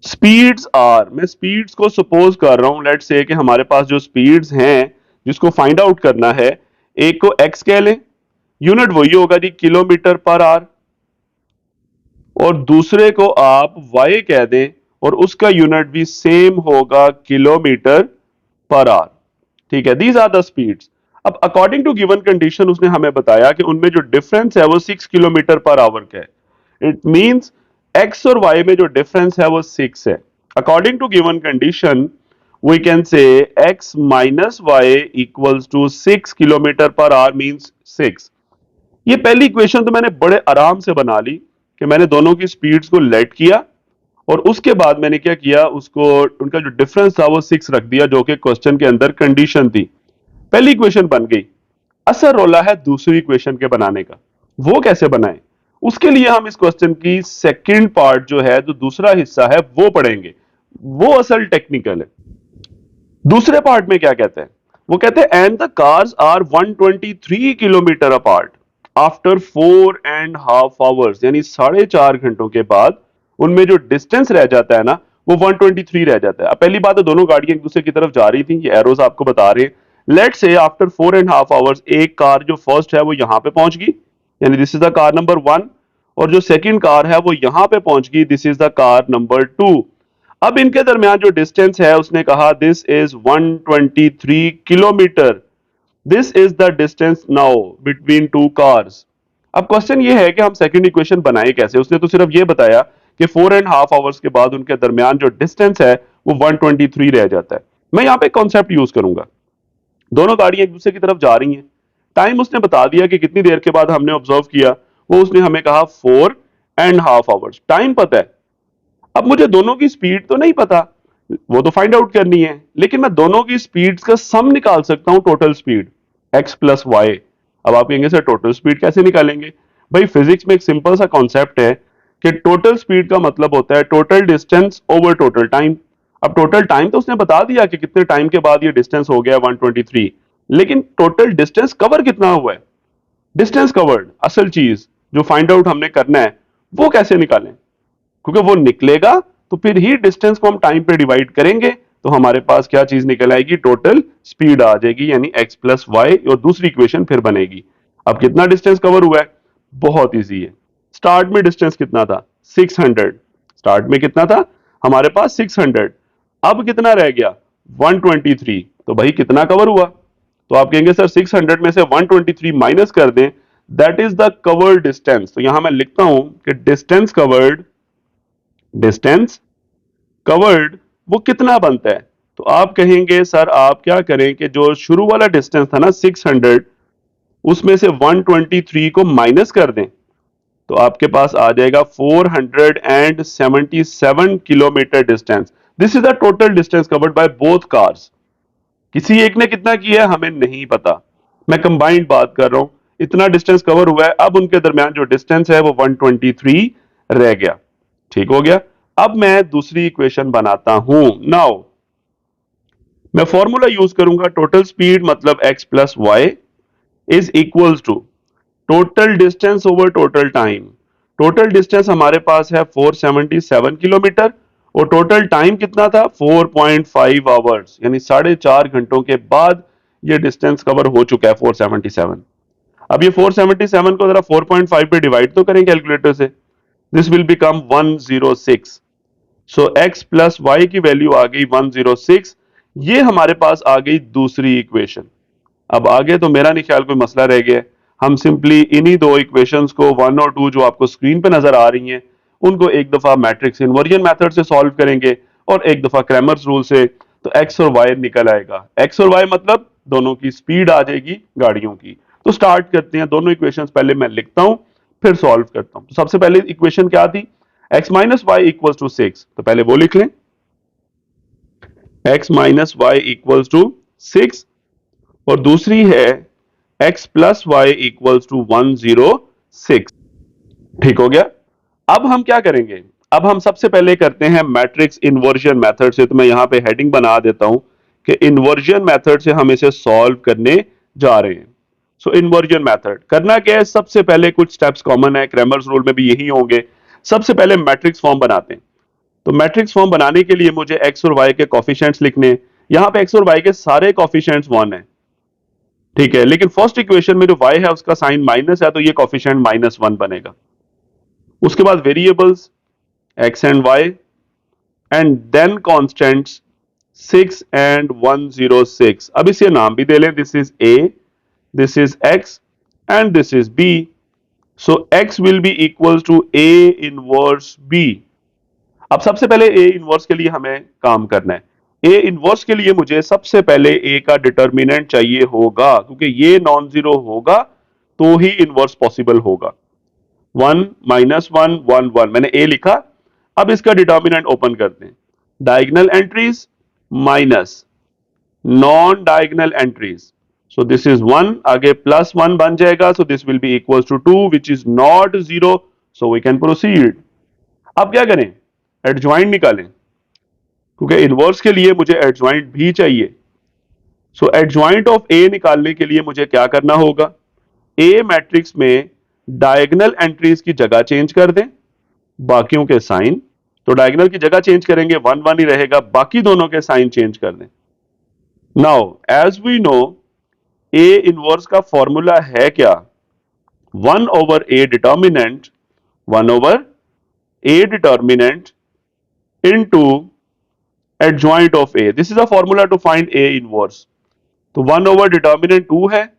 स्पीड्स आर, मैं स्पीड्स को सपोज कर रहा हूं, लेट से कि हमारे पास जो स्पीड्स हैं जिसको फाइंड आउट करना है, एक को एक्स कह लें, यूनिट वही होगा जी किलोमीटर पर आवर, और दूसरे को आप वाई कह दें और उसका यूनिट भी सेम होगा किलोमीटर पर आवर। ठीक है, दीज आर द स्पीड्स। अब अकॉर्डिंग टू गिवन कंडीशन उसने हमें बताया कि उनमें जो डिफरेंस है वो 6 किलोमीटर पर आवर का है। इट मींस एक्स और वाई में जो डिफरेंस है वो 6 है। According to given condition we can say x minus y equals to 6 kilometre per hour means 6। ये पहली इक्वेशन तो मैंने बड़े आराम से बना ली कि मैंने दोनों की स्पीड्स को लेट किया और उसके बाद मैंने क्या किया, उसको उनका जो डिफरेंस था वो 6 रख दिया जो कि क्वेश्चन के अंदर कंडीशन थी। पहली इक्वेशन बन गई। असर रोला है दूसरी इक्वेशन के बनाने का, वो कैसे बनाएं, उसके लिए हम इस क्वेश्चन की सेकंड पार्ट जो है, जो दूसरा हिस्सा है वो पढ़ेंगे, वो असल टेक्निकल है। दूसरे पार्ट में क्या कहते हैं, वो कहते हैं and the cars are 123 kilometre apart after 4.5 hours, यानी 4.5 घंटों के बाद उनमें जो डिस्टेंस रह जाता है ना वो 123 रह जाता है। अब पहली बात है दोनों गाड़ियां एक दूसरे की तरफ जा रही थी, ये एरोस आपको बता रहे हैं। लेट से आफ्टर 4.5 आवर्स एक कार जो फर्स्ट है वो यहां पे पहुंच गई, यानी this is the car number 1, और जो सेकंड कार है वो यहां पे पहुंच गई, this is the car number 2। अब इनके दरमियान जो डिस्टेंस है उसने कहा this is 123 kilometre, this is the distance now between two cars. अब क्वेश्चन ये है कि हम सेकंड इक्वेशन बनाए कैसे, उसने तो सिर्फ ये बताया कि 4.5 आवर्स के बाद उनके दरमियान जो डिस्टेंस है वो 123 रह जाता है। मैं यहां पे कॉन्सेप्ट यूज करूंगा, दोनों गाड़ियां एक दूसरे की तरफ जा रही हैं, टाइम उसने बता दिया कि कितनी देर के बाद हमने ऑब्जर्व किया, वो उसने हमें कहा 4.5 आवर्स, टाइम पता है। अब मुझे दोनों की स्पीड तो नहीं पता, वो तो फाइंड आउट करनी है, लेकिन मैं दोनों की स्पीड्स का सम निकाल सकता हूं, total speed. x plus y. अब आप कहेंगे सर टोटल स्पीड कैसे निकालेंगे? भाई फिजिक्स में एक सिंपल सा कॉन्सेप्ट है कि टोटल स्पीड का मतलब होता है total distance over total time. अब टोटल टाइम तो उसने बता दिया कि कितने टाइम के बाद ये डिस्टेंस हो गया 123, लेकिन टोटल डिस्टेंस कवर कितना हुआ है? डिस्टेंस कवर्ड असल चीज जो फाइंड आउट हमने करना है वो कैसे निकालें? क्योंकि वो निकलेगा तो फिर ही डिस्टेंस को हम टाइम पे डिवाइड करेंगे तो हमारे पास क्या चीज निकल आएगी? टोटल स्पीड आ जाएगी, यानी x प्लस वाई, और दूसरी इक्वेशन फिर बनेगी। अब कितना डिस्टेंस कवर हुआ है? बहुत इजी है। स्टार्ट में डिस्टेंस कितना था? 600। स्टार्ट में कितना था हमारे पास? 600। अब कितना रह गया? 123। तो भाई कितना कवर हुआ? तो आप कहेंगे सर 600 में से 123 माइनस कर दें, that is the covered distance. तो यहां मैं लिखता हूं कि डिस्टेंस कवर्ड वो कितना बनता है? तो आप कहेंगे सर आप क्या करें कि जो शुरू वाला डिस्टेंस था ना 600, उसमें से 123 को माइनस कर दें तो आपके पास आ जाएगा 477 kilometre distance. This is the total distance covered by both cars. किसी एक ने कितना किया है हमें नहीं पता, मैं कंबाइंड बात कर रहा हूं। इतना डिस्टेंस कवर हुआ है, अब उनके दरमियान जो डिस्टेंस है वो 123 रह गया। ठीक हो गया। अब मैं दूसरी इक्वेशन बनाता हूं। नाउ मैं फॉर्मूला यूज करूंगा, टोटल स्पीड मतलब x plus y is equals to total distance over total time. Total distance हमारे पास है 477 किलोमीटर और टोटल टाइम कितना था? 4.5 आवर्स, यानी 4.5 घंटों के बाद ये डिस्टेंस कवर हो चुका है 477। अब ये 477 को जरा 4.5 पे डिवाइड तो करें कैलकुलेटर से। This will become 106। So x plus y की वैल्यू आ गई 106। ये हमारे पास आ गई दूसरी इक्वेशन। अब आगे तो मेरा नहीं ख्याल कोई मसला रह गया। हम सिंपली इन्हीं दो इक्वेशंस को 1 और 2 जो आपको स्क्रीन पे नजर आ रही हैं उनको एक दफा मैट्रिक्स इन्वर्जन मेथड से सॉल्व करेंगे और एक दफा क्रैमर्स रूल से। तो एक्स और वाई निकल आएगा। एक्स और वाई मतलब दोनों की स्पीड आ जाएगी गाड़ियों की। तो स्टार्ट करते हैं। दोनों इक्वेशंस पहले मैं लिखता हूं फिर सॉल्व करता हूं। तो सबसे पहले इक्वेशन क्या थी? x minus y equals to 6। तो पहले वो लिख लें, x minus y equals to 6। और दूसरी है x plus Y equals to 106। ठीक हो गया। अब हम क्या करेंगे? अब हम सबसे पहले करते हैं मैट्रिक्स इन्वर्जन मेथड से। तो मैं यहां पे हेडिंग बना देता हूं कि इन्वर्जन मेथड से हम इसे सॉल्व करने जा रहे हैं। सो इन्वर्जन मेथड करना क्या है? सबसे पहले कुछ स्टेप्स कॉमन है, क्रैमर्स रूल में भी यही होंगे। सबसे पहले मैट्रिक्स फॉर्म बनाते हैं। तो मैट्रिक्स फॉर्म बनाने के लिए मुझे एक्स और वाई के कॉफिशिएंट्स लिखने। यहां पे एक्स और वाई के सारे कॉफिशिएंट्स 1 है, ठीक है, लेकिन फर्स्ट इक्वेशन में जो y है उसका साइन माइनस है तो ये कॉफिशिएंट -1 बनेगा। उसके बाद variables x and y and then constants 6 and 106। अब इसे नाम भी दे लें, this is a, this is x and this is b। So x will be equals to a inverse b। अब सबसे पहले ए इनवर्स के लिए हमें काम करना है। ए इनवर्स के लिए मुझे सबसे पहले ए का डिटर्मिनेंट चाहिए होगा, क्योंकि ये नॉन जीरो होगा तो ही इनवर्स पॉसिबल होगा। 1 -1 1 1 मैंने ए लिखा। अब इसका डिटर्मिनेंट ओपन करते हैं। Diagonal entries minus non diagonal entries. So this is 1, आगे +1 बन जाएगा, so this will be equal to 2 which is not zero. So we can proceed. अब क्या करें? एडजॉइंट निकालें, क्योंकि इनवर्स के लिए मुझे एडजॉइंट भी चाहिए। सो एडजॉइंट ऑफ ए निकालने के लिए मुझे क्या करना होगा? ए मैट्रिक्स में डायगोनल एंट्रीज की जगह चेंज कर दें, बाकियों के साइन। तो डायगोनल की जगह चेंज करेंगे 1 1 ही रहेगा, बाकी दोनों के साइन चेंज कर दें। Now as we know A inverse का फॉर्मूला है क्या? 1/a determinant 1/a determinant into adjoint of A. This is a formula to find A inverse. तो 1/determinant 2 है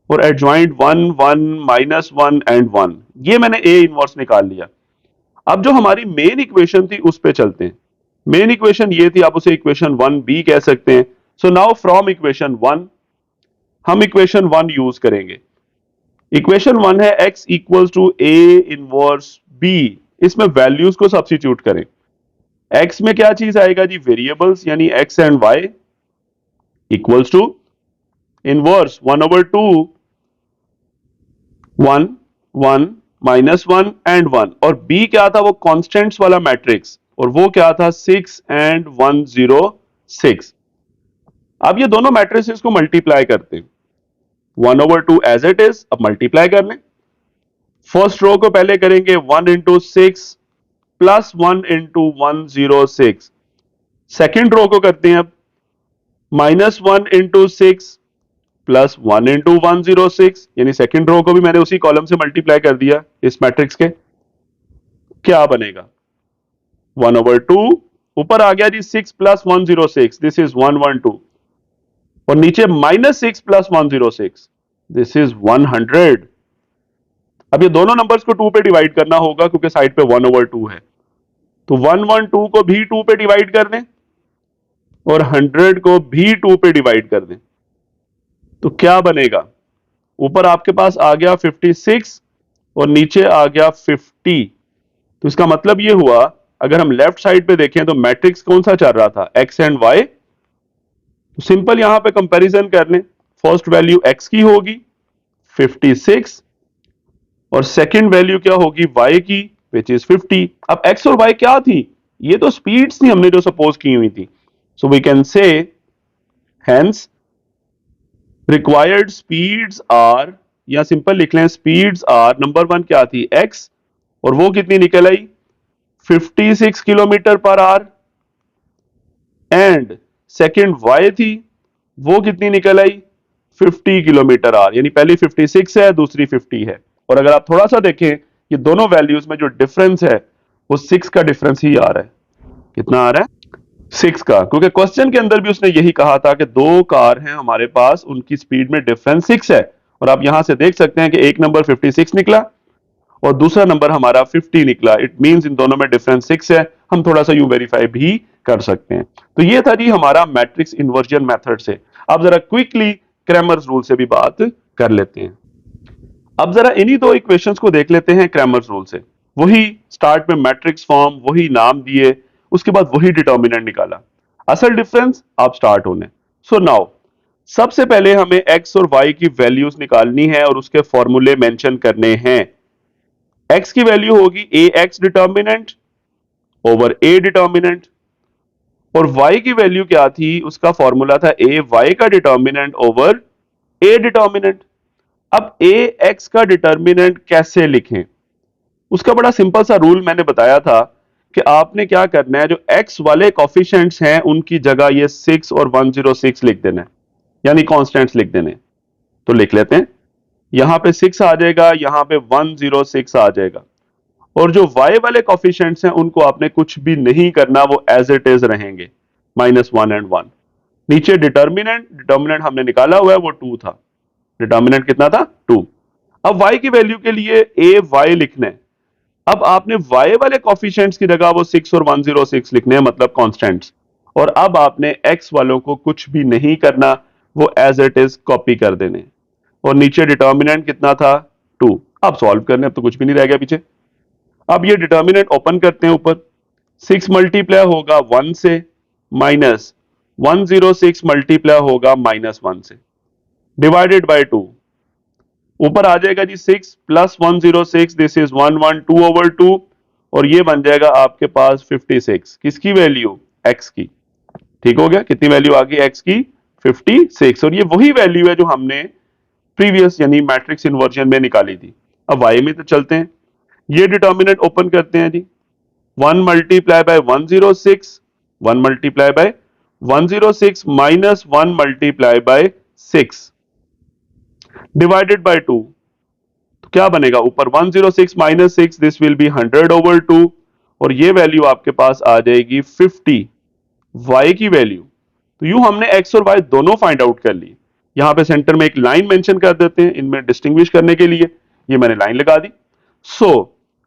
और adjoint 1 1 -1 and 1। ये मैंने A इनवर्स निकाल लिया। अब जो हमारी मेन इक्वेशन थी उस पे चलते हैं। मेन इक्वेशन ये थी, आप उसे इक्वेशन 1b कह सकते हैं। सो नाउ फ्रॉम इक्वेशन 1 हम इक्वेशन 1 यूज करेंगे। इक्वेशन 1 है x equals to A inverse B। इसमें वैल्यूज को सब्स्टिट्यूट करें। x में क्या चीज आएगा जी? वेरिएबल्स, यानी x and y equals to inverse 1/2, 1, 1, -1 and 1, और बी क्या था, वो कॉन्स्टेंट्स वाला मैट्रिक्स, और वो क्या था 6 एंड 106। अब ये दोनों मैट्रिसेस को मल्टीप्लाई करते हैं, 1/2 एज इट इज, अब मल्टीप्लाई कर लें। फर्स्ट रो को पहले करेंगे 1 इंटू 6 प्लस 1 इंटू 106। सेकेंड रो को करते हैं अब -1 इंटू 6 प्लस 1 इंटू 106, यानी सेकेंड रो को भी मैंने उसी कॉलम से मल्टीप्लाई कर दिया इस मैट्रिक्स के। क्या बनेगा 1/2, ऊपर आ गया जी 6 प्लस 106, दिस इज 112, और नीचे -6 प्लस 106, दिस इज 100। अब ये दोनों नंबर्स को 2 पे डिवाइड करना होगा क्योंकि साइड पे 1/2 है, तो 112 को भी 2 पे डिवाइड कर दें और 100 को भी 2 पे डिवाइड कर दें, तो क्या बनेगा, ऊपर आपके पास आ गया 56 और नीचे आ गया 50। तो इसका मतलब ये हुआ, अगर हम लेफ्ट साइड पे देखें तो मैट्रिक्स कौन सा चल रहा था, एक्स एंड वाई। तो सिंपल यहां पे कंपैरिजन कर लें, फर्स्ट वैल्यू एक्स की होगी 56 और सेकंड वैल्यू क्या होगी वाई की, विच इज 50। अब एक्स और वाई क्या थी, ये तो स्पीड्स थी हमने जो सपोज की हुई थी, so we can say hence required speeds are, या सिंपल लिख लें स्पीड्स आर, नंबर 1 क्या थी एक्स, और वो कितनी निकल आई 56 kilometre per hour, and second Y थी, वो कितनी निकल आई 50 किलोमीटर आवर, यानी पहली 56 है दूसरी 50 है। और अगर आप थोड़ा सा देखें ये दोनों वैल्यूज में जो डिफरेंस है वो 6 का डिफरेंस ही आ रहा है। कितना आ रहा है 6 का, क्योंकि क्वेश्चन के अंदर भी उसने यही कहा था कि दो कार हैं हमारे पास, उनकी स्पीड में डिफरेंस 6 है, और आप यहां से देख सकते हैं कि एक नंबर 56 निकला और दूसरा नंबर हमारा 50 निकला। इट मींस इन दोनों में डिफरेंस 6 है, हम थोड़ा सा यू वेरीफाई भी कर सकते हैं। तो ये था जी हमारा मैट्रिक्स इन्वर्जन मेथड से। अब जरा क्विकली क्रैमर्स रूल से भी बात कर लेते हैं। अब जरा इन्हीं दो इक्वेशंस को देख लेते हैं क्रैमर्स रूल से। वही स्टार्ट में मैट्रिक्स फॉर्म, वही नाम दिए, उसके बाद वही डिटर्मिनेंट निकाला। असल डिफरेंस आप स्टार्ट होने। सो नाउ सबसे पहले हमें एक्स और वाई की वैल्यूज निकालनी है और उसके फॉर्मूले मेंशन करने हैं। x की वैल्यू होगी A X determinant over A determinant, और y की वैल्यू क्या थी, उसका फॉर्मूला था ए वाई का डिटर्मिनेंट ओवर ए डिटर्मिनेंट। अब ए एक्स का डिटर्मिनेंट कैसे लिखें, उसका बड़ा सिंपल सा रूल मैंने बताया था कि आपने क्या करना है, जो x वाले कॉफिशिएंट्स हैं उनकी जगह ये 6 और 106 लिख देना है, यानी कॉन्स्टेंट्स लिख देने। तो लिख लेते हैं, यहां पे 6 आ जाएगा, यहां पे 106 आ जाएगा, और जो y वाले कॉफिशिएंट्स हैं उनको आपने कुछ भी नहीं करना, वो एज इट इज रहेंगे, -1 एंड 1। नीचे डिटर्मिनेंट, डिटर्मिनेंट हमने निकाला हुआ है वो 2 था, डिटर्मिनेंट कितना था 2। अब y की वैल्यू के लिए ए वाई लिखना है। अब आपने y वाले कॉफिशिएंट्स की जगह वो 6 और 106 लिखने हैं, मतलब कांस्टेंट्स, और अब आपने x वालों को कुछ भी नहीं करना, वो एज इट इज कॉपी कर देने, और नीचे डिटर्मिनेंट कितना था 2। अब सॉल्व करने, अब तो कुछ भी नहीं रह गया पीछे। अब ये डिटर्मिनेंट ओपन करते हैं, ऊपर 6 मल्टीप्लाई होगा 1 से, माइनस 106 मल्टीप्लाई होगा -1 से, डिवाइडेड बाय 2। ऊपर आ जाएगा जी 6 प्लस 106, दिस इज 112/2, और ये बन जाएगा आपके पास 56, किसकी वैल्यू x की। ठीक हो गया, कितनी वैल्यू आ गई x की 56, और ये वही वैल्यू है जो हमने प्रीवियस यानी मैट्रिक्स इन्वर्जन में निकाली थी। अब y में तो चलते हैं, ये डिटर्मिनेंट ओपन करते हैं जी, 1 multiply bye 106, 1 multiply bye 106 minus 1 multiply bye 6 divided by 2। तो क्या बनेगा, ऊपर 106 माइनस 6, दिस विल बी 100/2, और ये वैल्यू आपके पास आ जाएगी 50, y की वैल्यू। तो यूं हमने x और y दोनों फाइंड आउट कर ली। यहां पे सेंटर में एक लाइन मेंशन कर देते हैं इनमें डिस्टिंग्विश करने के लिए, ये मैंने लाइन लगा दी। सो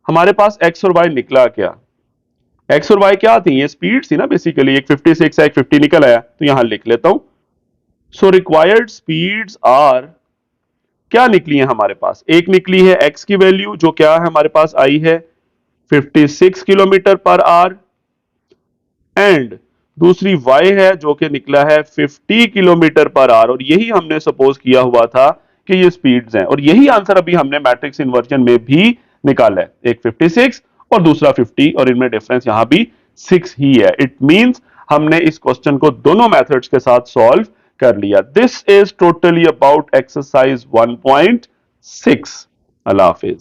हमारे पास x और y निकला क्या, x और y क्या थी, ये स्पीड थी ना बेसिकली, एक 56 है एक 50 निकल आया, तो यहां लिख लेता हूं। सो रिक्वायर्ड स्पीड्स आर, क्या निकली है हमारे पास, एक निकली है x की वैल्यू जो क्या है हमारे पास आई है 56 किलोमीटर पर आवर, एंड दूसरी y है जो कि निकला है 50 किलोमीटर पर आवर, और यही हमने सपोज किया हुआ था कि ये स्पीड्स हैं, और यही आंसर अभी हमने मैट्रिक्स इन्वर्जन में भी निकाला है, एक 56 और दूसरा 50, और इनमें डिफरेंस यहां भी 6 ही है। इट मींस हमने इस क्वेश्चन को दोनों मेथड्स के साथ सॉल्व कर लिया। This is totally about exercise 1.6। Allah Hafiz.